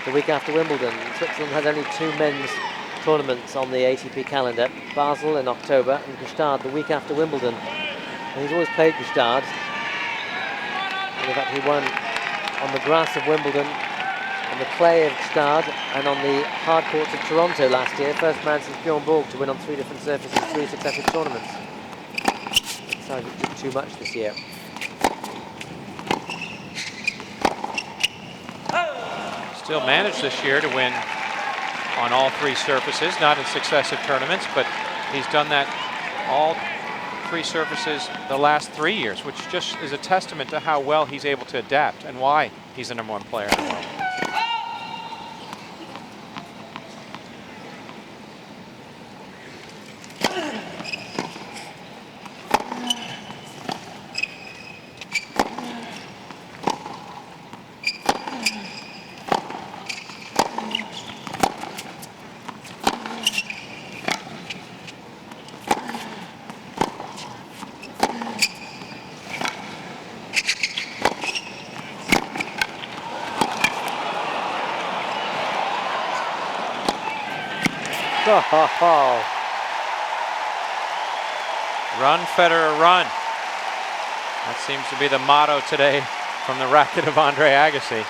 the week after Wimbledon. Switzerland has only 2 men's tournaments on the ATP calendar, Basel in October and Gstaad the week after Wimbledon. And he's always played Gstaad. And in fact, he won on the grass of Wimbledon, on the clay of Gstaad, and on the hard courts of Toronto last year. First man since Bjorn Borg to win on 3 different surfaces, 3 successive tournaments. He decided to do too much this year. Still managed this year to win on all 3 surfaces, not in successive tournaments, but he's done that all 3 surfaces the last 3 years, which just is a testament to how well he's able to adapt and why he's the #1 player in the world. Oh, Run, Federer, run. That seems to be the motto today from the racket of Andre Agassi.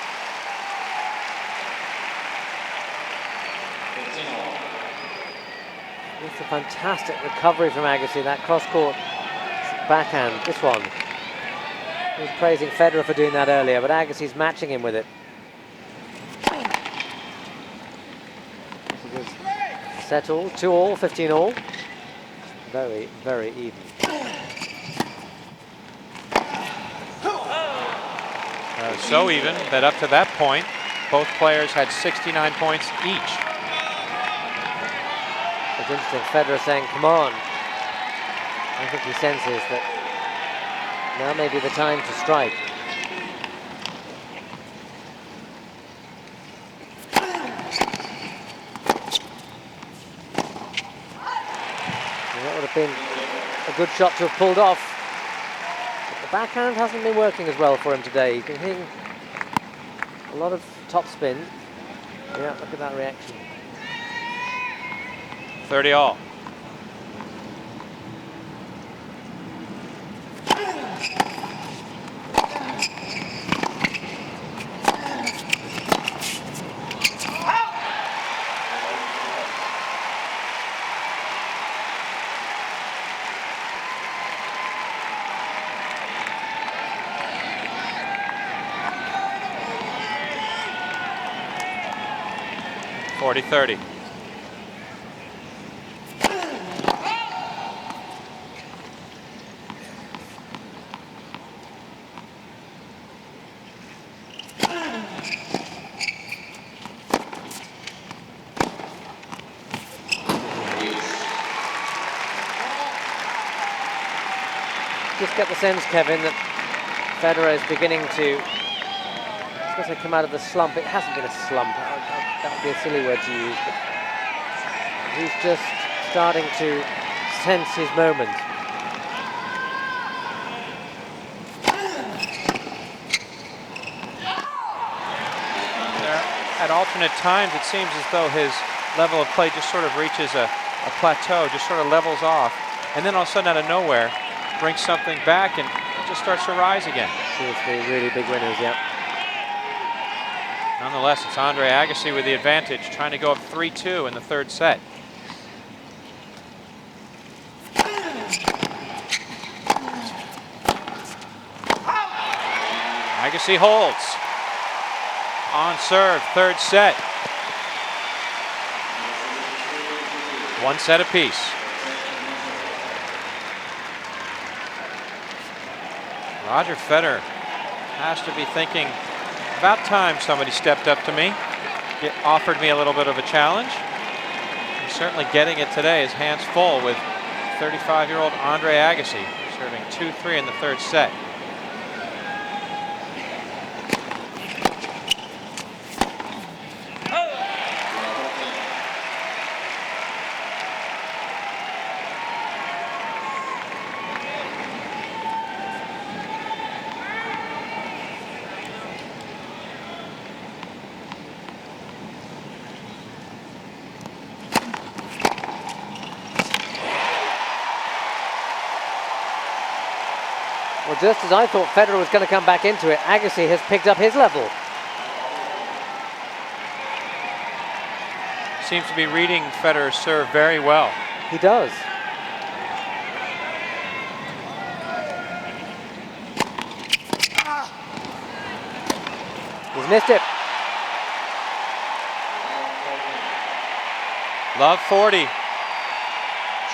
it's a fantastic recovery from Agassi, that cross-court backhand, this one. He was praising Federer for doing that earlier, but Agassi's matching him with it. Set all, 2 all, 15 all. Very, very even. So even that up to that point, both players had 69 points each. It's interesting, Federer saying, come on. I think he senses that now may be the time to strike. And that would have been a good shot to have pulled off. But the backhand hasn't been working as well for him today. He's been hitting a lot of topspin. Yeah, look at that reaction. 30 all. (40-30). Just get the sense, Kevin, that Federer is beginning to, I was going to say come out of the slump. It hasn't been a slump. That would be a silly word to use, but he's just starting to sense his moment. At alternate times, it seems as though his level of play just sort of reaches a plateau, just sort of levels off, and then all of a sudden out of nowhere, brings something back and it just starts to rise again. Seriously, really big winners, yeah. Nonetheless, it's Andre Agassi with the advantage, trying to go up 3-2 in the third set. Agassi holds. On serve, third set. 1 set apiece. Roger Federer has to be thinking, about time somebody stepped up to me, offered me a little bit of a challenge. He's certainly getting it today. His hands full with 35-year-old Andre Agassi, serving 2-3 in the third set. Well, just as I thought Federer was going to come back into it, Agassi has picked up his level. Seems to be reading Federer's serve very well. He does. He's missed it. Love 40.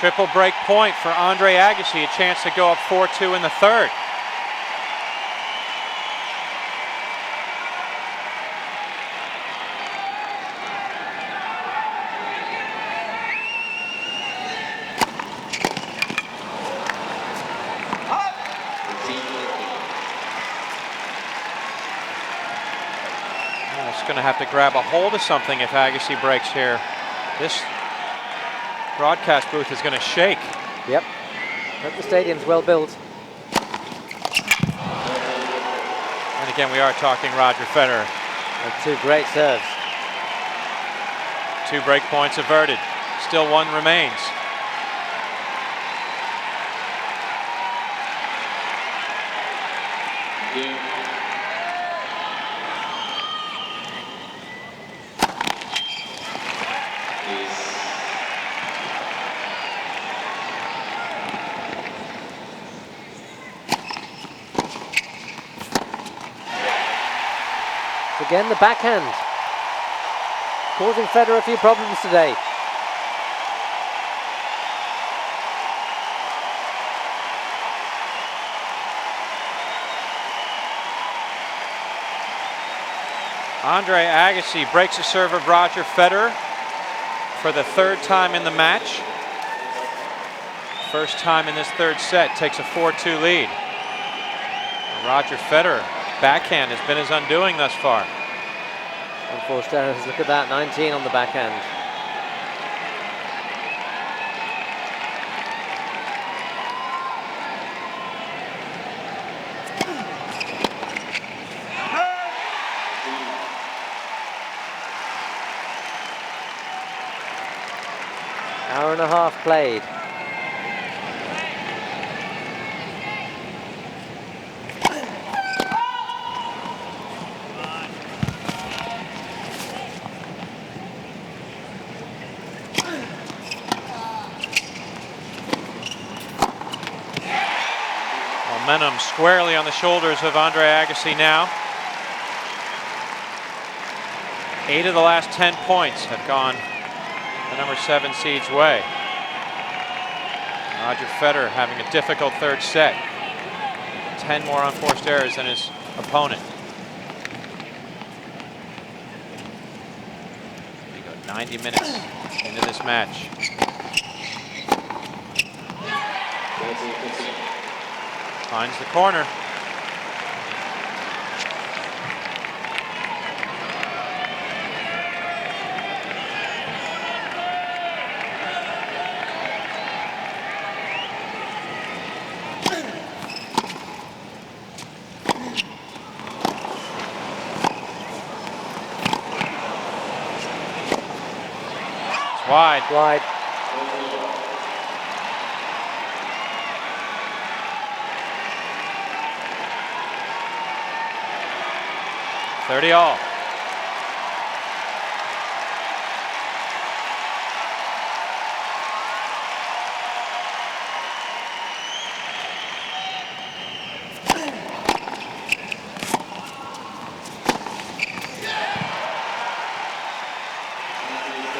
Triple break point for Andre Agassi, a chance to go up 4-2 in the third. It's going to have to grab a hold of something if Agassi breaks here. This broadcast booth is going to shake. Yep. But the stadium's well built. And again, we are talking Roger Federer. And 2 great serves. 2 break points averted. Still one remains. Again, the backhand, causing Federer a few problems today. Andre Agassi breaks the serve of Roger Federer for the third time in the match. First time in this third set, takes a 4-2 lead. Roger Federer, backhand has been his undoing thus far. Unforced errors, look at that, 19 on the backhand. Hour and a half played. Momentum squarely on the shoulders of Andre Agassi now. 8 of the last 10 points have gone the number 7 seed's way. Roger Federer having a difficult third set. 10 more unforced errors than his opponent. We go 90 minutes into this match. Finds the corner. It's wide. Wide. Thirty all.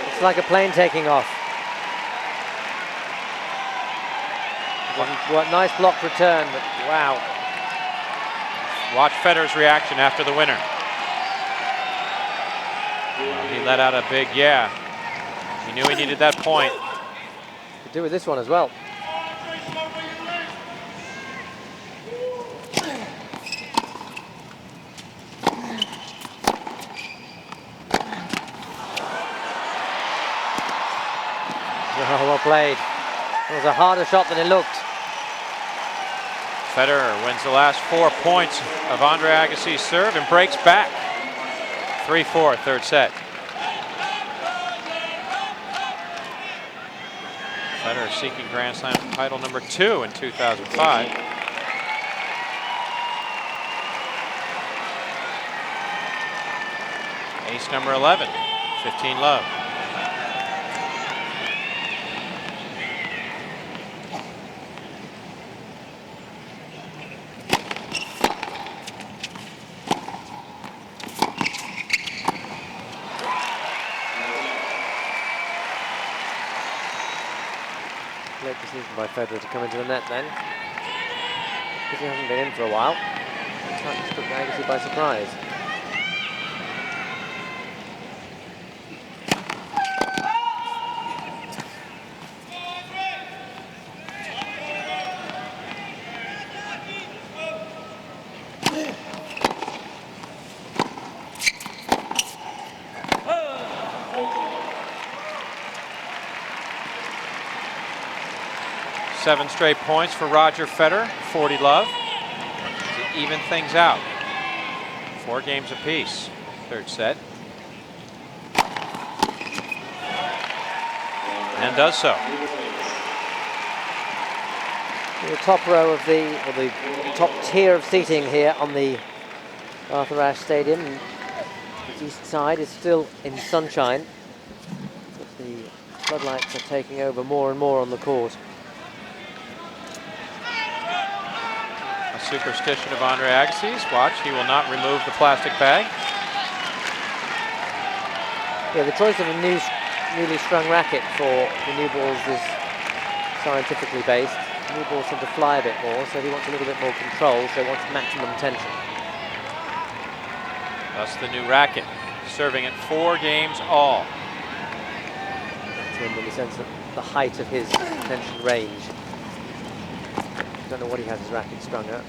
It's like a plane taking off. What nice blocked return, but wow. Watch Federer's reaction after the winner. He let out a big yeah. He knew he needed that point. Could do with this one as well. Oh, well played. It was a harder shot than it looked. Federer wins the last 4 points of Andre Agassi's serve and breaks back. 3-4, third set. Federer seeking Grand Slam title number 2 in 2005. Ace number 11, 15 love. Late decision by Federer to come into the net then, because he hasn't been in for a while. That took Agassi by surprise. Seven straight points for Roger Federer, 40 love, to even things out. 4 games apiece, third set. and does so. The top row of the top tier of seating here on the Arthur Ashe Stadium. The east side is still in sunshine, but the floodlights are taking over more and more on the court. A superstition of Andre Agassi's. Watch, he will not remove the plastic bag. Yeah, the choice of a newly strung racket for the new balls is scientifically based. New balls tend to fly a bit more, so he wants a little bit more control, so he wants maximum tension. Thus the new racket, serving at 4 games all. To him in the sense of the height of his tension range. I don't know what he has his racket strung at.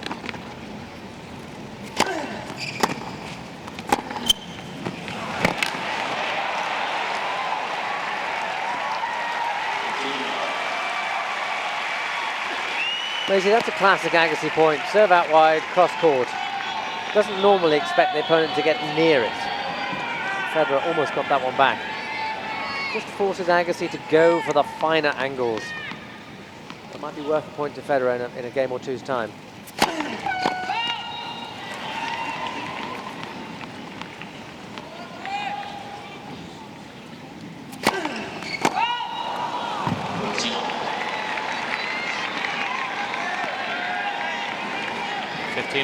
Maisie, that's a classic Agassi point. Serve out wide, cross court. Doesn't normally expect the opponent to get near it. Federer almost got that one back. Just forces Agassi to go for the finer angles. That might be worth a point to Federer in a game or two's time.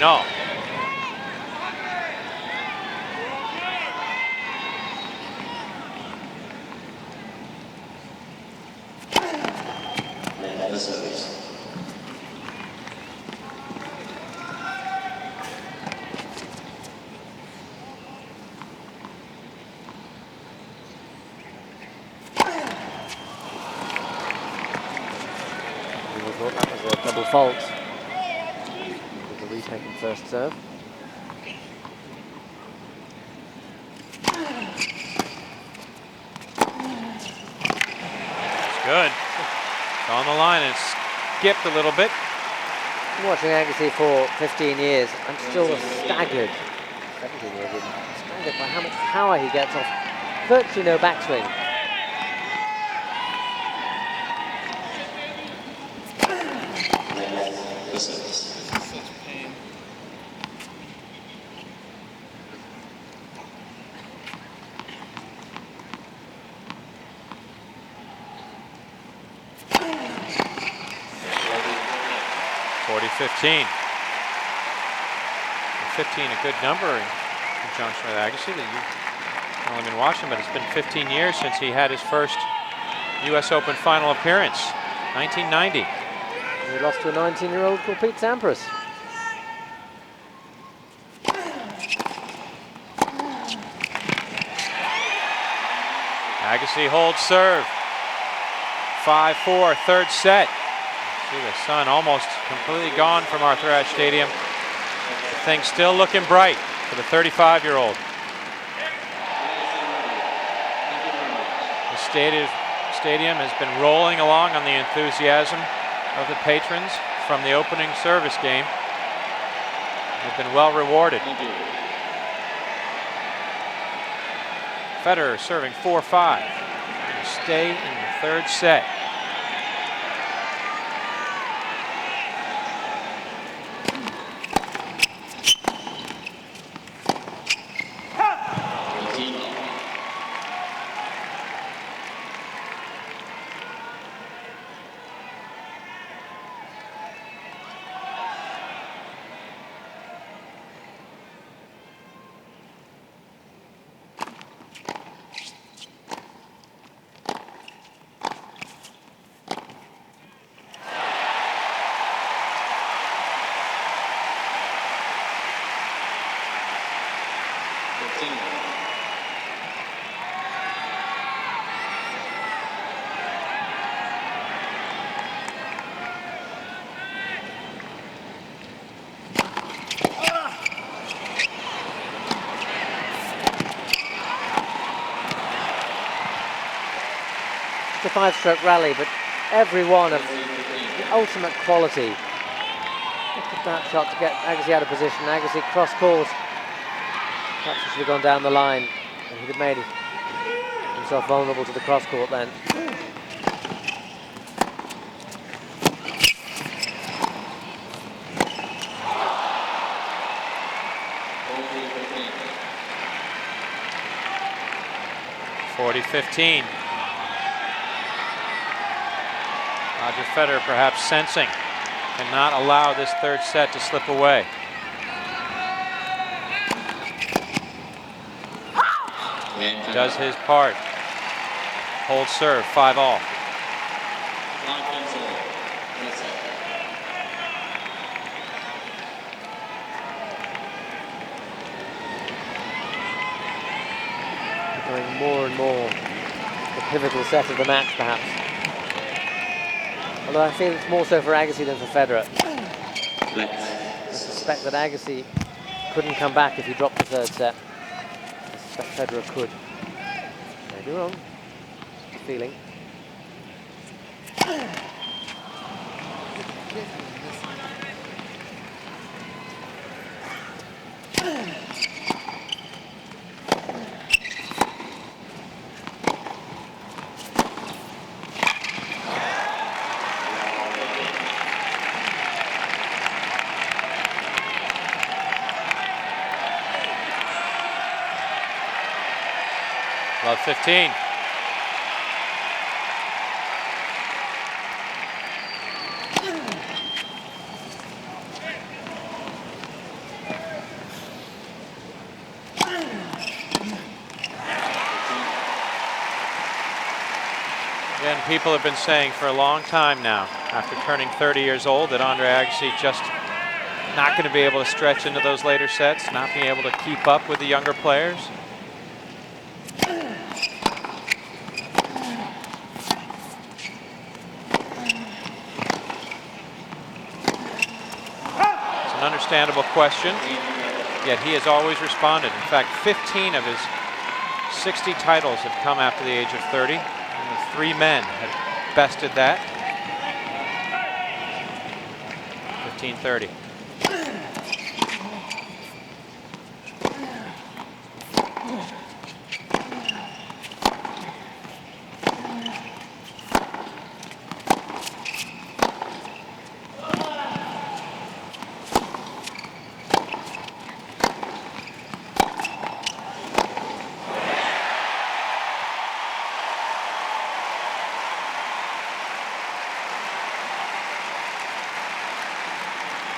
All. That was a double fault. Taking first serve. It's good. It's on the line and skipped a little bit. I'm watching Agassi for 15 years. I'm still staggered. 17 years. Staggered by how much power he gets off virtually no backswing. .15. 15, a good number in conjunction with Agassi that you've only been watching, but it's been 15 years since he had his first US Open final appearance, 1990. He lost to a 19-year-old called Pete Sampras. Agassi holds serve. 5-4, third set. See the sun almost completely gone from Arthur Ashe Stadium. The thing's still looking bright for the 35-year-old. The stadium has been rolling along on the enthusiasm of the patrons from the opening service game. They've been well rewarded. Federer serving 4-5. Stay in the third set. The 5-stroke rally, but every one of the ultimate quality. Look at that shot to get Agassi out of position. Agassi cross court. Perhaps he should have gone down the line, and he'd have made himself vulnerable to the cross court then. 40-15. Roger Federer perhaps sensing cannot allow this third set to slip away. Does his part. Hold serve, 5-all. Becoming more and more the pivotal set of the match, perhaps. Although I feel it's more so for Agassi than for Federer. I suspect that Agassi couldn't come back if he dropped the third set. I suspect Federer could. Maybe wrong. Feeling. Love 15. Again, people have been saying for a long time now, after turning 30 years old, that Andre Agassi just not going to be able to stretch into those later sets, not being able to keep up with the younger players. It's an understandable question, yet he has always responded. In fact, 15 of his 60 titles have come after the age of 30. Only 3 men have bested that. 15-30.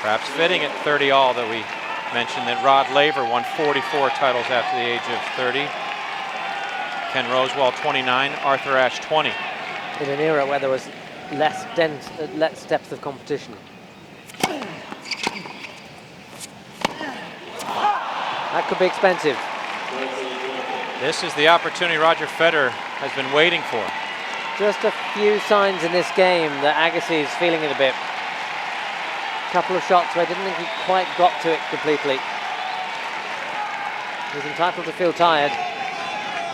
Perhaps fitting at 30-all that we mentioned that Rod Laver won 44 titles after the age of 30. Ken Rosewall 29, Arthur Ashe 20. In an era where there was less depth of competition. That could be expensive. This is the opportunity Roger Federer has been waiting for. Just a few signs in this game that Agassi is feeling it a bit. Couple of shots where I didn't think he quite got to it completely. He's entitled to feel tired,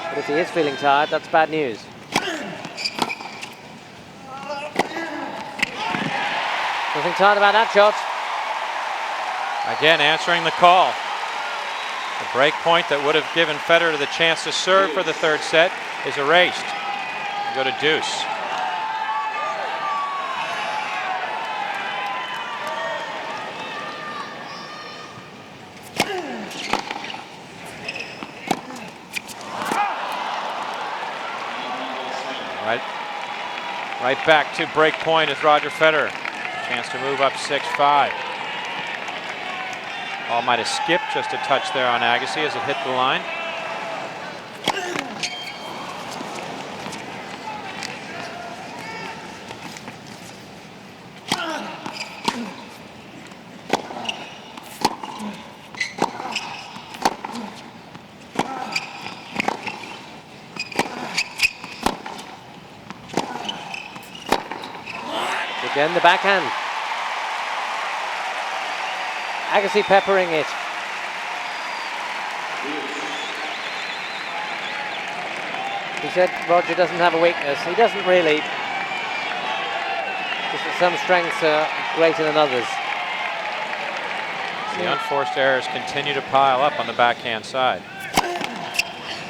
but if he is feeling tired, that's bad news. Nothing tired about that shot. Again, answering the call. The break point that would have given Federer the chance to serve for the third set is erased. We go to deuce. Right back to break point is Roger Federer. Chance to move up 6-5. Ball might have skipped just a touch there on Agassi as it hit the line. Again, the backhand. Agassi peppering it. He said Roger doesn't have a weakness. He doesn't really. Just that some strengths are greater than others. The unforced errors continue to pile up on the backhand side.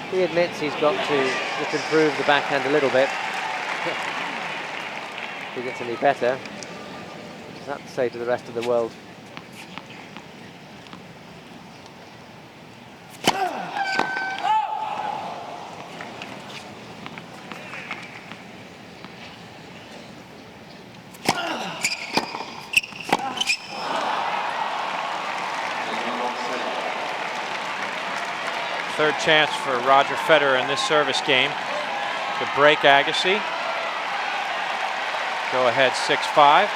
He admits he's got to just improve the backhand a little bit. If he gets any better, what does that say to the rest of the world? Third chance for Roger Federer in this service game to break Agassi. Go ahead 6-5.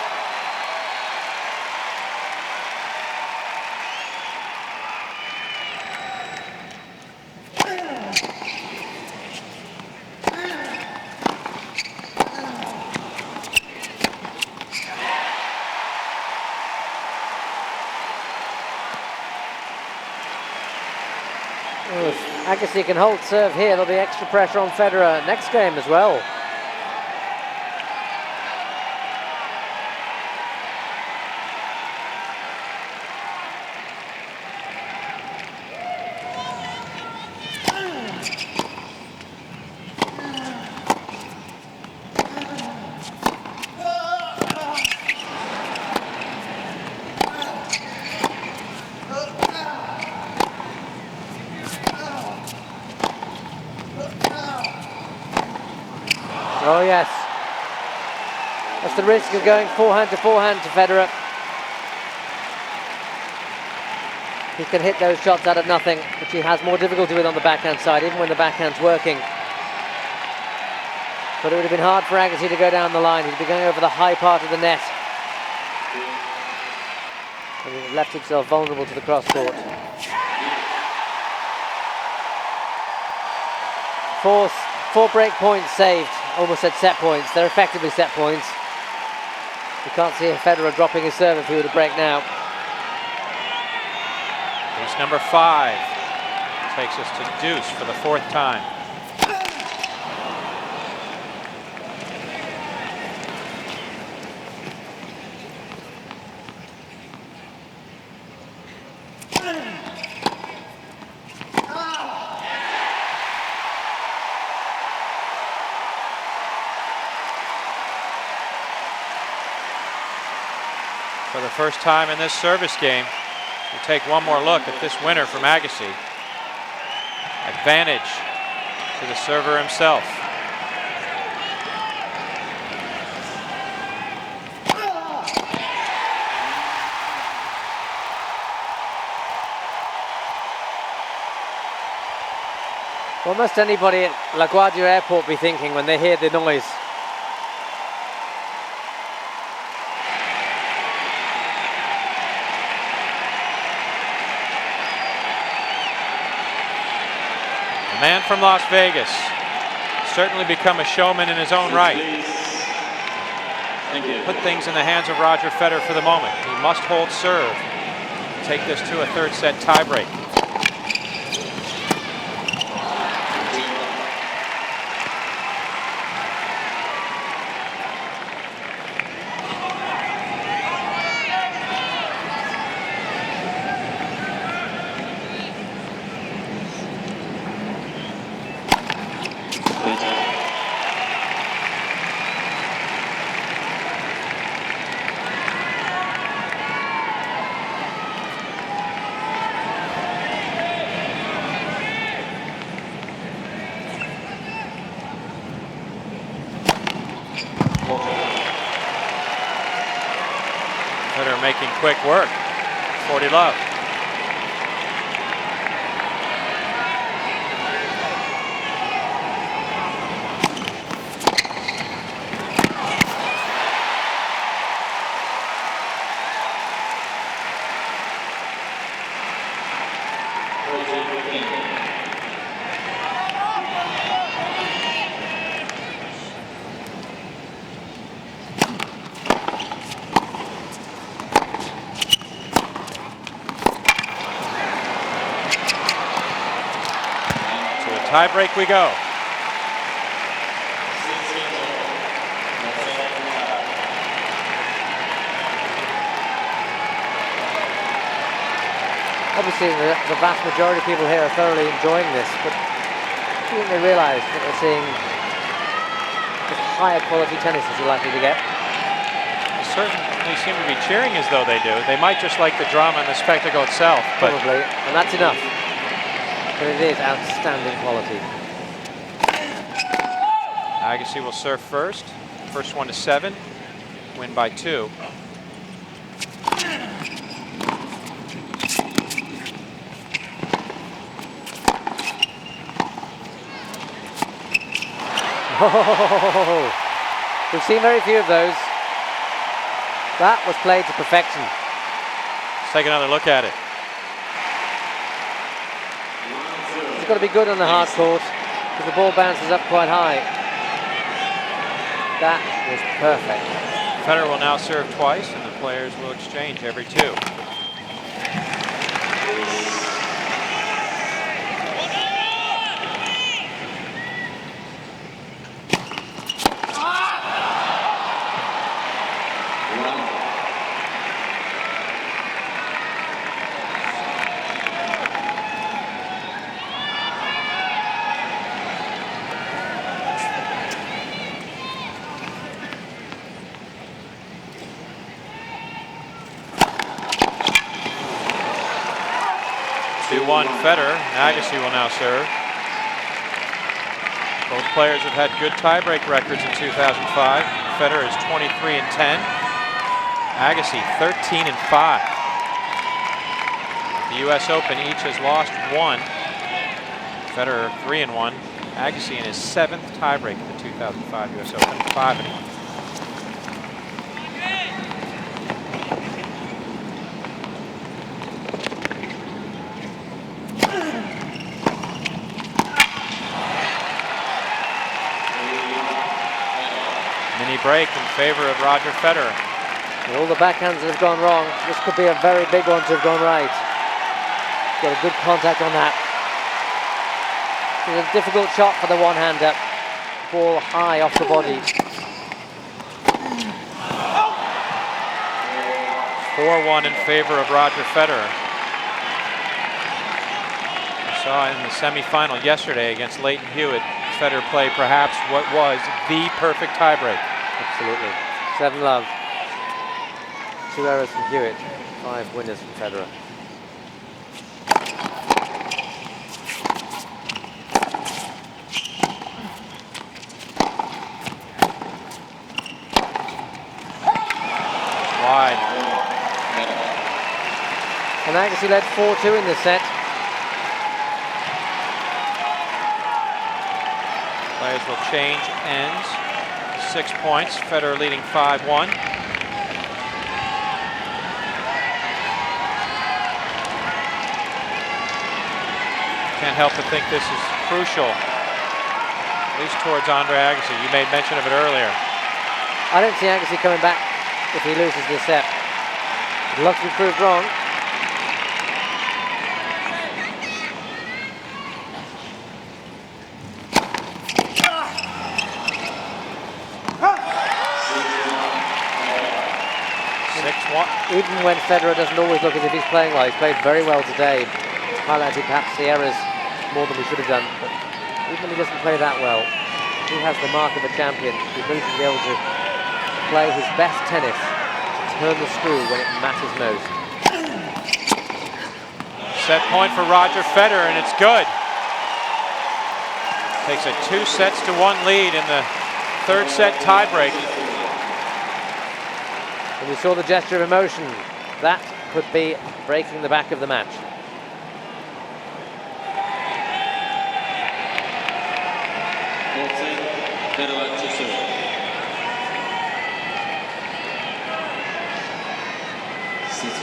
If Agassi can hold serve here, there'll be extra pressure on Federer next game as well. Oh yes, that's the risk of going forehand to Federer. He can hit those shots out of nothing, which he has more difficulty with on the backhand side, even when the backhand's working. But it would have been hard for Agassi to go down the line. He'd be going over the high part of the net. And he left himself vulnerable to the cross court. Four break points saved. Almost at set points. They're effectively set points. You can't see Federer dropping his serve if he were to break now. Ace number 5 takes us to deuce for the 4th time. For the first time in this service game, we'll take one more look at this winner from Agassi. Advantage to the server himself. What must anybody at LaGuardia Airport be thinking when they hear the noise? The man from Las Vegas, certainly become a showman in his own right. Thank you. Put things in the hands of Roger Federer for the moment. He must hold serve. Take this to a 3rd set tiebreak. Federer making quick work. 40 love. Tie break we go. Obviously, the vast majority of people here are thoroughly enjoying this, but I think they realise that they're seeing just higher quality tennis as you're likely to get. They certainly seem to be cheering as though they do. They might just like the drama and the spectacle itself. Probably, and that's enough. But it is outstanding quality. Agassi will serve first. First one to 7. Win by 2. Oh, we've seen very few of those. That was played to perfection. Let's take another look at it. It's got to be good on the hard court because the ball bounces up quite high. That was perfect. Federer will now serve twice, and the players will exchange every 2. Federer. Agassi will now serve. Both players have had good tiebreak records in 2005. Federer is 23-10. Agassi 13-5. The U.S. Open, each has lost 1. Federer 3-1. Agassi in his 7th tiebreak at the 2005 U.S. Open, 5-1. Break in favor of Roger Federer. And all the backhands that have gone wrong, this could be a very big one to have gone right. Got a good contact on that. It's a difficult shot for the one-hander. Ball high off the body. 4-1 in favor of Roger Federer. We saw in the semi-final yesterday against Leighton Hewitt, Federer play perhaps what was the perfect tiebreak. Absolutely. 7-love. 2 errors from Hewitt, 5 winners from Federer. Wide. And Agassi led 4-2 in this set. Players will change ends. 6 points. Federer leading 5-1. Can't help but think this is crucial, at least towards Andre Agassi. You made mention of it earlier. I don't see Agassi coming back if he loses this set. He'd love to be proved wrong. Even when Federer doesn't always look as if he's playing well, he's played very well today. Highlighted perhaps the errors more than he should have done, but even when he doesn't play that well, he has the mark of a champion, the ability to be able to play his best tennis, to turn the screw when it matters most. Set point for Roger Federer, and it's good. Takes a 2-1 lead in the 3rd set tiebreak. And we saw the gesture of emotion. That could be breaking the back of the match.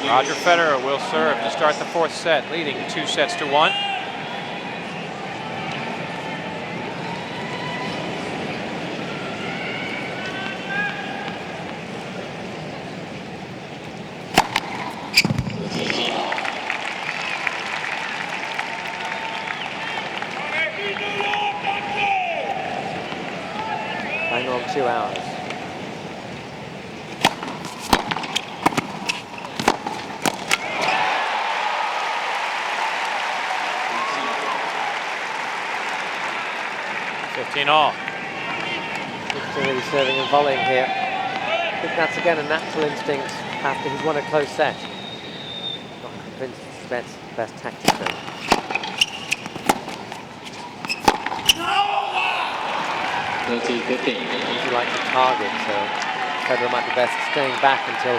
Roger Federer will serve to start the 4th set, leading 2-1. Bang on 2 hours. All. Really serving and volleying here. I think that's again a natural instinct after he's won a close set. Not convinced it's the best tactic though. He likes to target, so Federer might be best staying back until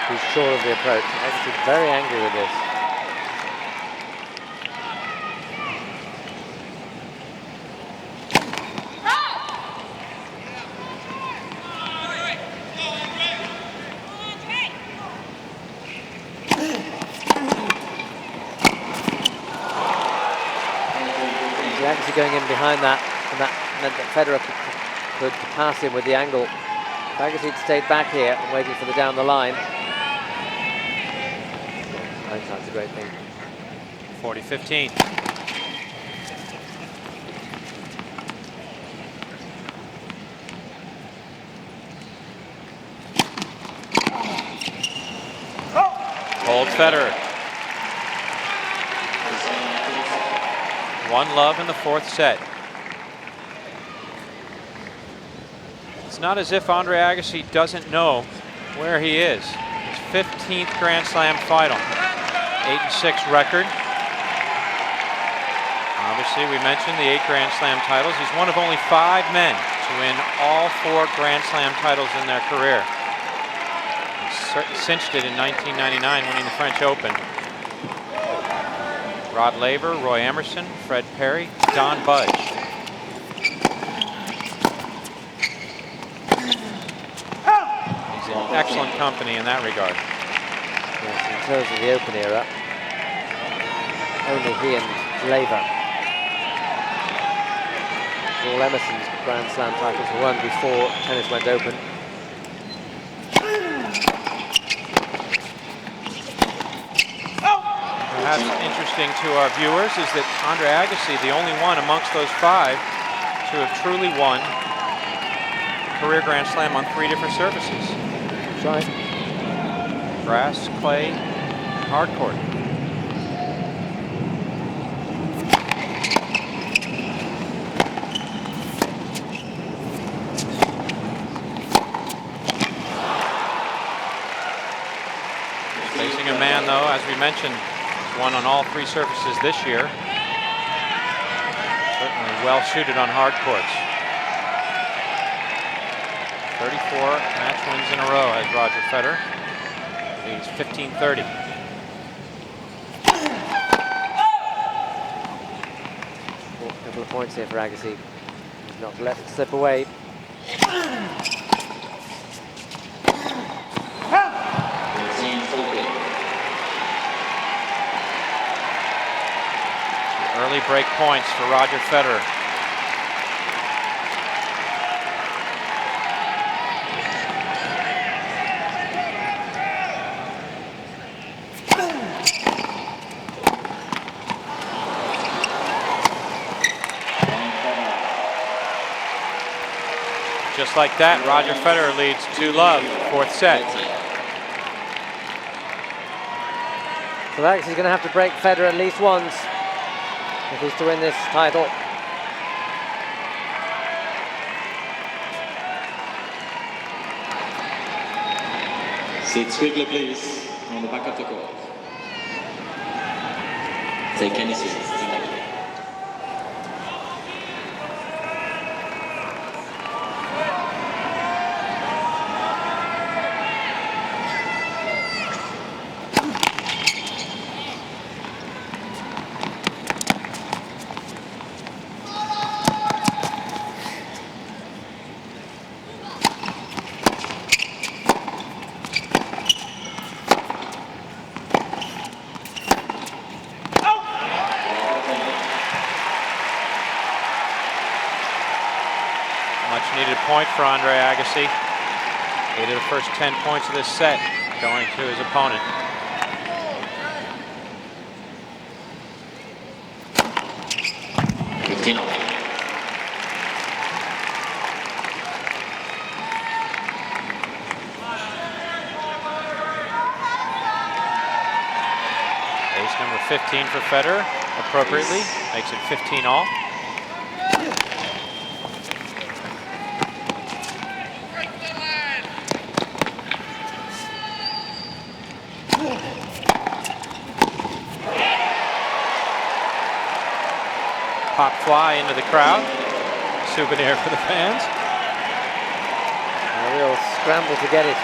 he's sure of the approach. He's very angry with this. Agassi going in behind that, and that meant that Federer could pass him with the angle. If Agassi had stayed back here and waited for the down the line. Hindsight's a great thing. 40-15. Hold Federer. 1-love in the fourth set. It's not as if Andre Agassi doesn't know where he is. His 15th Grand Slam final. 8-6 record. Obviously, we mentioned the 8 Grand Slam titles. He's one of only 5 men to win all 4 Grand Slam titles in their career. He cinched it in 1999, winning the French Open. Rod Laver, Roy Emerson, Fred Perry, Don Budge. He's in excellent company in that regard. Yes, in terms of the Open era, only he and Laver. All Emerson's Grand Slam titles were won before tennis went open. Perhaps interesting to our viewers is that Andre Agassi, the only one amongst those 5 to have truly won a career Grand Slam on 3 different surfaces. That's right. Grass, clay, hard court. Facing a man, though, as we mentioned, won on all 3 surfaces this year. Certainly well suited on hard courts. 34 match wins in a row as Roger Federer. He's 15-30. A couple of points here for Agassi. He's not to let it slip away. Early break points for Roger Federer. Just like that, Roger Federer leads 2-love, fourth set. So Agassi's going to have to break Federer at least once if he's to win this title. Sit swiftly, please, on the back of the court. Take any seats. Thank you. Needed point for Andre Agassi. 8 of the first 10 points of this set going to his opponent. Ace number 15 for Federer, appropriately, makes it 15 all. Pop fly into the crowd. Souvenir for the fans. A real scramble to get it.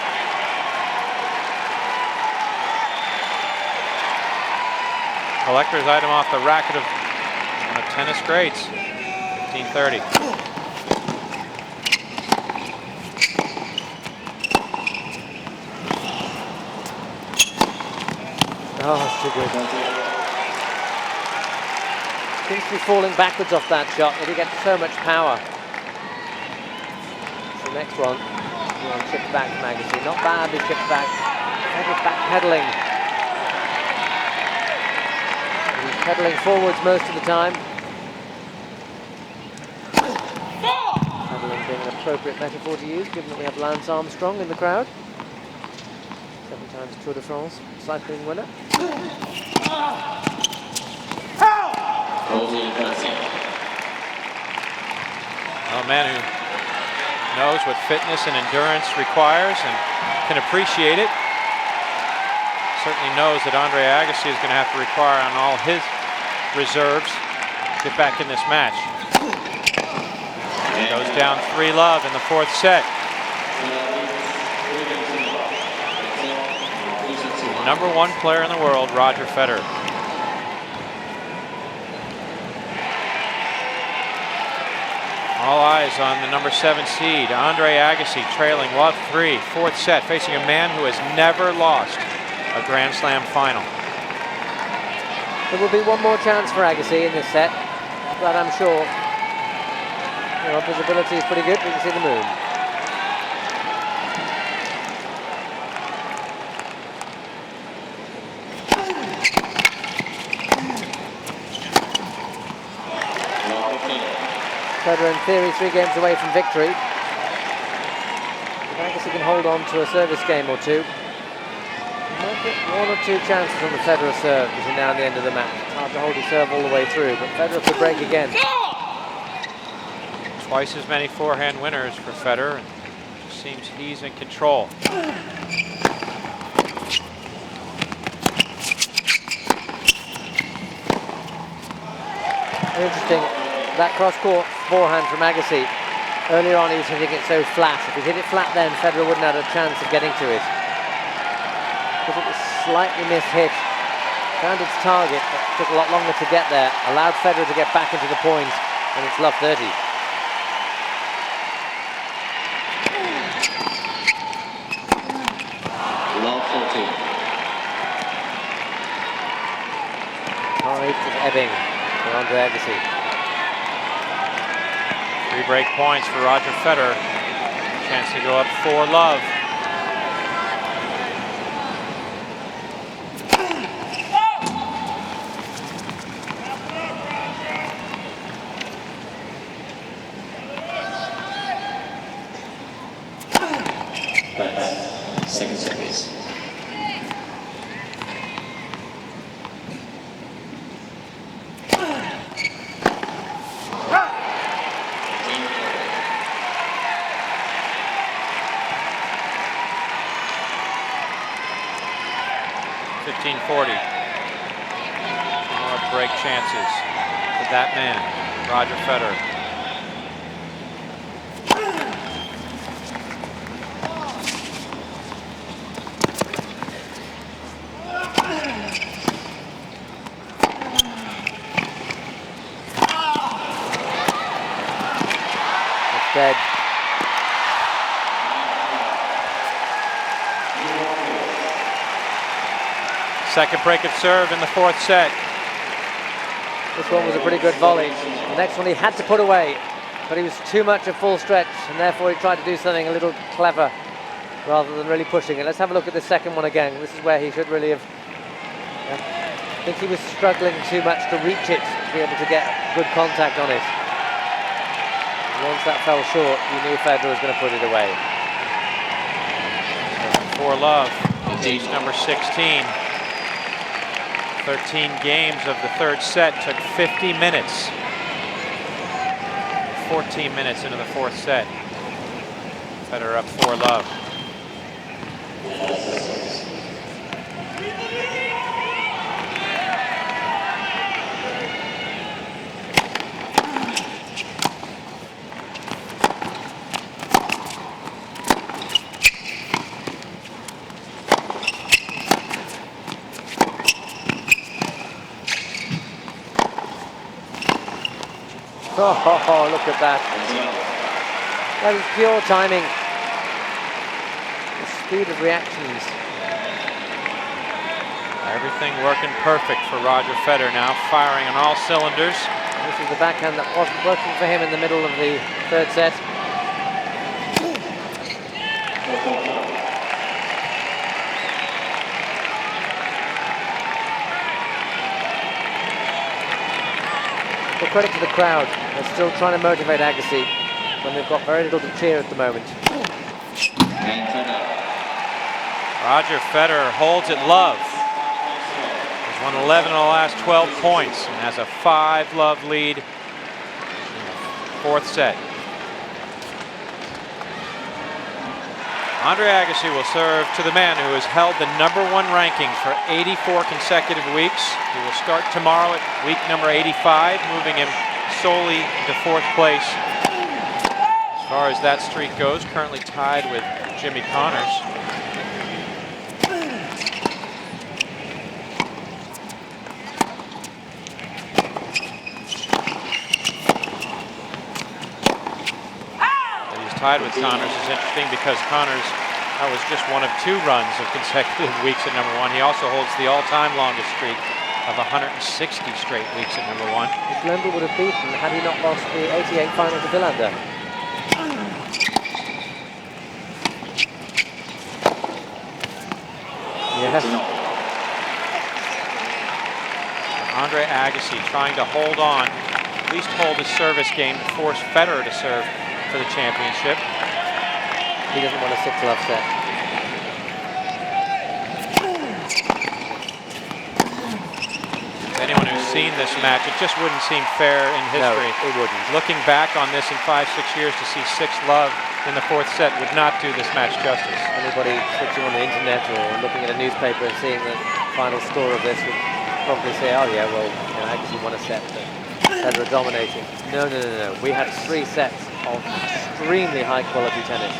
Collector's item off the racket of one of tennis greats. 15-30. Oh, that's too good. Seems to be falling backwards off that shot, but he gets so much power. The next one chipped back from Agassi. Not badly chipped back. Federer backpedaling. He's pedaling forwards most of the time. Pedaling being an appropriate metaphor to use, given that we have Lance Armstrong in the crowd. 7 times Tour de France cycling winner. A man who knows what fitness and endurance requires and can appreciate it. Certainly knows that Andre Agassi is going to have to require on all his reserves to get back in this match. Goes down 3-love in the 4th set. Number 1 player in the world, Roger Federer. All eyes on the number 7 seed, Andre Agassi, trailing love 3, 4th set, facing a man who has never lost a Grand Slam final. There will be one more chance for Agassi in this set, but I'm sure visibility is pretty good. We can see the moon. Federer in theory 3 games away from victory. If Agassi can hold on to a service game or two, he might get 1 or 2 chances on the Federer serve between now and the end of the match. It's hard to hold his serve all the way through, but Federer could break again. Twice as many forehand winners for Federer, and it seems he's in control. Interesting, that cross-court forehand from Agassi. Earlier on he was hitting it so flat. If he hit it flat then, Federer wouldn't have had a chance of getting to it. Because it was slightly mishit. Found its target, but took a lot longer to get there. Allowed Federer to get back into the point, and it's love 30. Love 40. Height of ebbing for Andre Agassi. 3 break points for Roger Federer. Chance to go up 4-love. Second service. $15.40. More break chances for that man, Roger Federer. Dead. Second break of serve in the 4th set. This one was a pretty good volley. The next one he had to put away, but he was too much at full stretch, and therefore he tried to do something a little clever rather than really pushing it. Let's have a look at the second one again. This is where he should really have... I think he was struggling too much to reach it, to be able to get good contact on it. Once that fell short, you knew Federer was going to put it away. 4-love, ace number 16. 13 games of the 3rd set took 50 minutes. 14 minutes into the 4th set. Federer up 4-love. Oh, look at that. That is pure timing. The speed of reactions. Everything working perfect for Roger Federer now, firing on all cylinders. This is the backhand that wasn't working for him in the middle of the third set. Well, credit to the crowd. They're still trying to motivate Agassi when they've got very little to cheer at the moment. Roger Federer holds it love. He's won 11 of the last 12 points and has a 5-love lead in the fourth set. Andre Agassi will serve to the man who has held the #1 ranking for 84 consecutive weeks. He will start tomorrow at week number 85, moving him solely into fourth place. As far as that streak goes, currently tied with Jimmy Connors. Tied with Connors is interesting because Connors was just one of 2 runs of consecutive weeks at #1. He also holds the all-time longest streak of 160 straight weeks at #1. Blendl would have beaten had he not lost the 88 final to Villander. Yes. Andre Agassi trying to hold on, at least hold his service game to force Federer to serve for the championship. He doesn't want a 6-love set. Anyone who's seen this match, it just wouldn't seem fair in history. No, it wouldn't. Looking back on this in 5-6 years to see 6-love in the fourth set would not do this match justice. Anybody switching on the internet or looking at a newspaper and seeing the final score of this would probably say, oh yeah, well, Agassi won a set, but Federer dominating. No. We had 3 sets of extremely high quality tennis.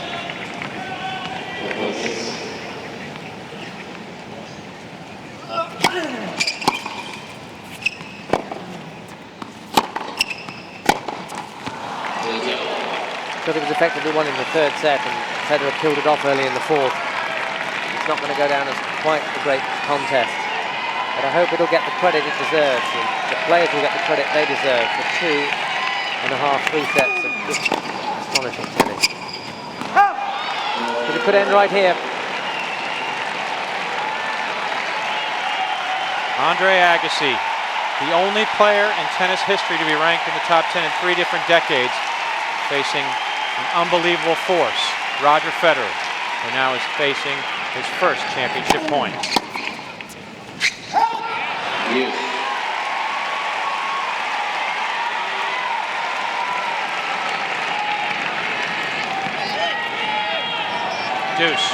Because it was effectively won in the third set and Federer killed it off early in the fourth. It's not going to go down as quite a great contest. But I hope it'll get the credit it deserves, and the players will get the credit they deserve for 2.5, 3 sets of just astonishing tennis. But it could end right here. Andre Agassi, the only player in tennis history to be ranked in the top 10 in 3 different decades, facing an unbelievable force, Roger Federer, who now is facing his first championship point. Yes. Deuce.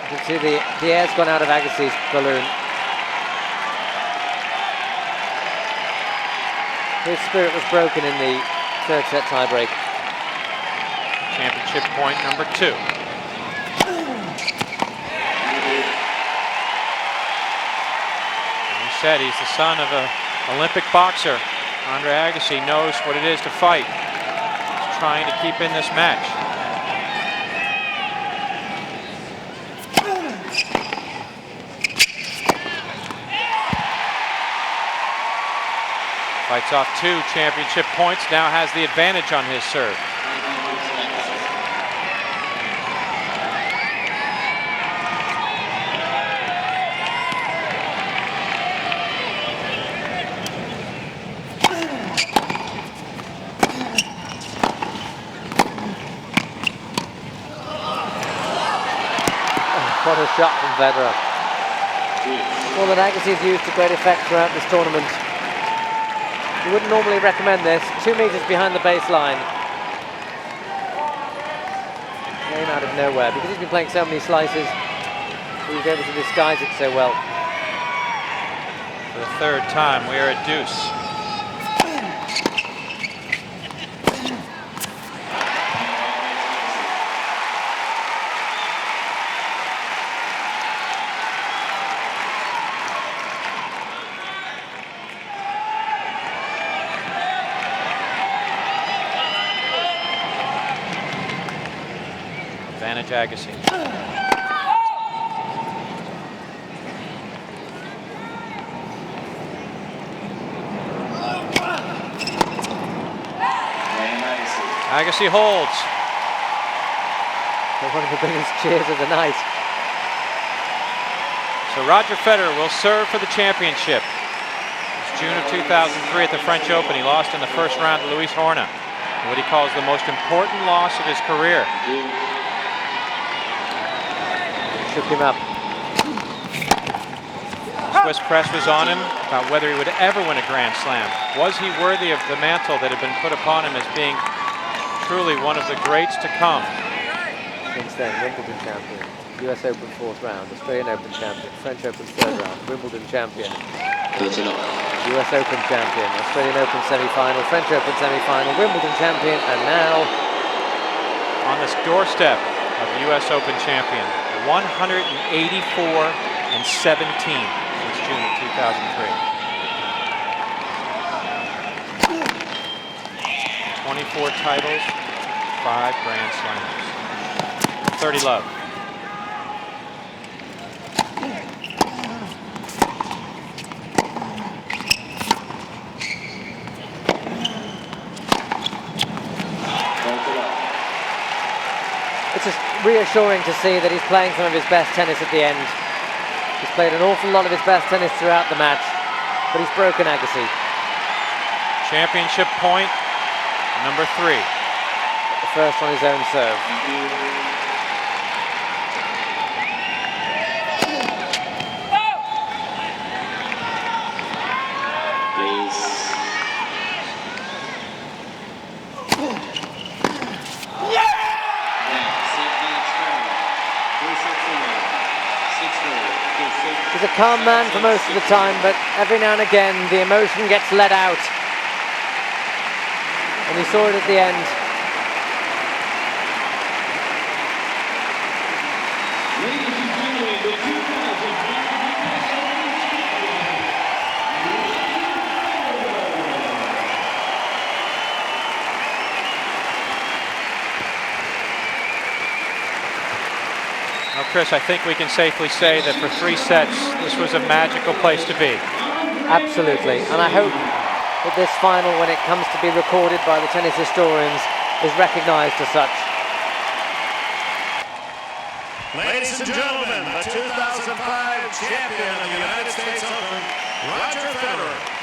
You can see the air's gone out of Agassi's balloon. His spirit was broken in the third set tiebreak. Championship point number 2. As he said, he's the son of an Olympic boxer. Andre Agassi knows what it is to fight. He's trying to keep in this match. Fights off 2 championship points, now has the advantage on his serve. What a shot from Federer. Well, that Agassi's used to great effect throughout this tournament. You wouldn't normally recommend this. 2 meters behind the baseline. Came out of nowhere. Because he's been playing so many slices, he was able to disguise it so well. For the 3rd time, we are at deuce. advantage Agassi. Agassi holds. They're one of the biggest cheers of the night. So Roger Federer will serve for the championship. It's June of 2003 at the French Open. He lost in the first round to Luis Horna, what he calls the most important loss of his career. Shook him up. Swiss press was on him about whether he would ever win a Grand Slam. Was he worthy of the mantle that had been put upon him as being truly one of the greats to come? Since then, Wimbledon champion, US Open 4th round, Australian Open champion, French Open 3rd round, Wimbledon champion, US Open champion, Australian Open semi-final, French Open semi-final, Wimbledon champion, and now on this doorstep of US Open champion, 184-17 since June of 2003. 24 titles, 5 Grand Slams. 30 love. it's just reassuring to see that he's playing some of his best tennis at the end. He's played an awful lot of his best tennis throughout the match, but he's broken Agassi. Championship point, number 3. The first on his own serve. He's a calm man for most of the time, but every now and again the emotion gets let out. And you saw it at the end. Well, Chris, I think we can safely say that for 3 sets, this was a magical place to be. Absolutely, and I hope that this final, when it comes to be recorded by the tennis historians, is recognised as such. Ladies and gentlemen, the 2005 champion of the United States Open, Roger Federer.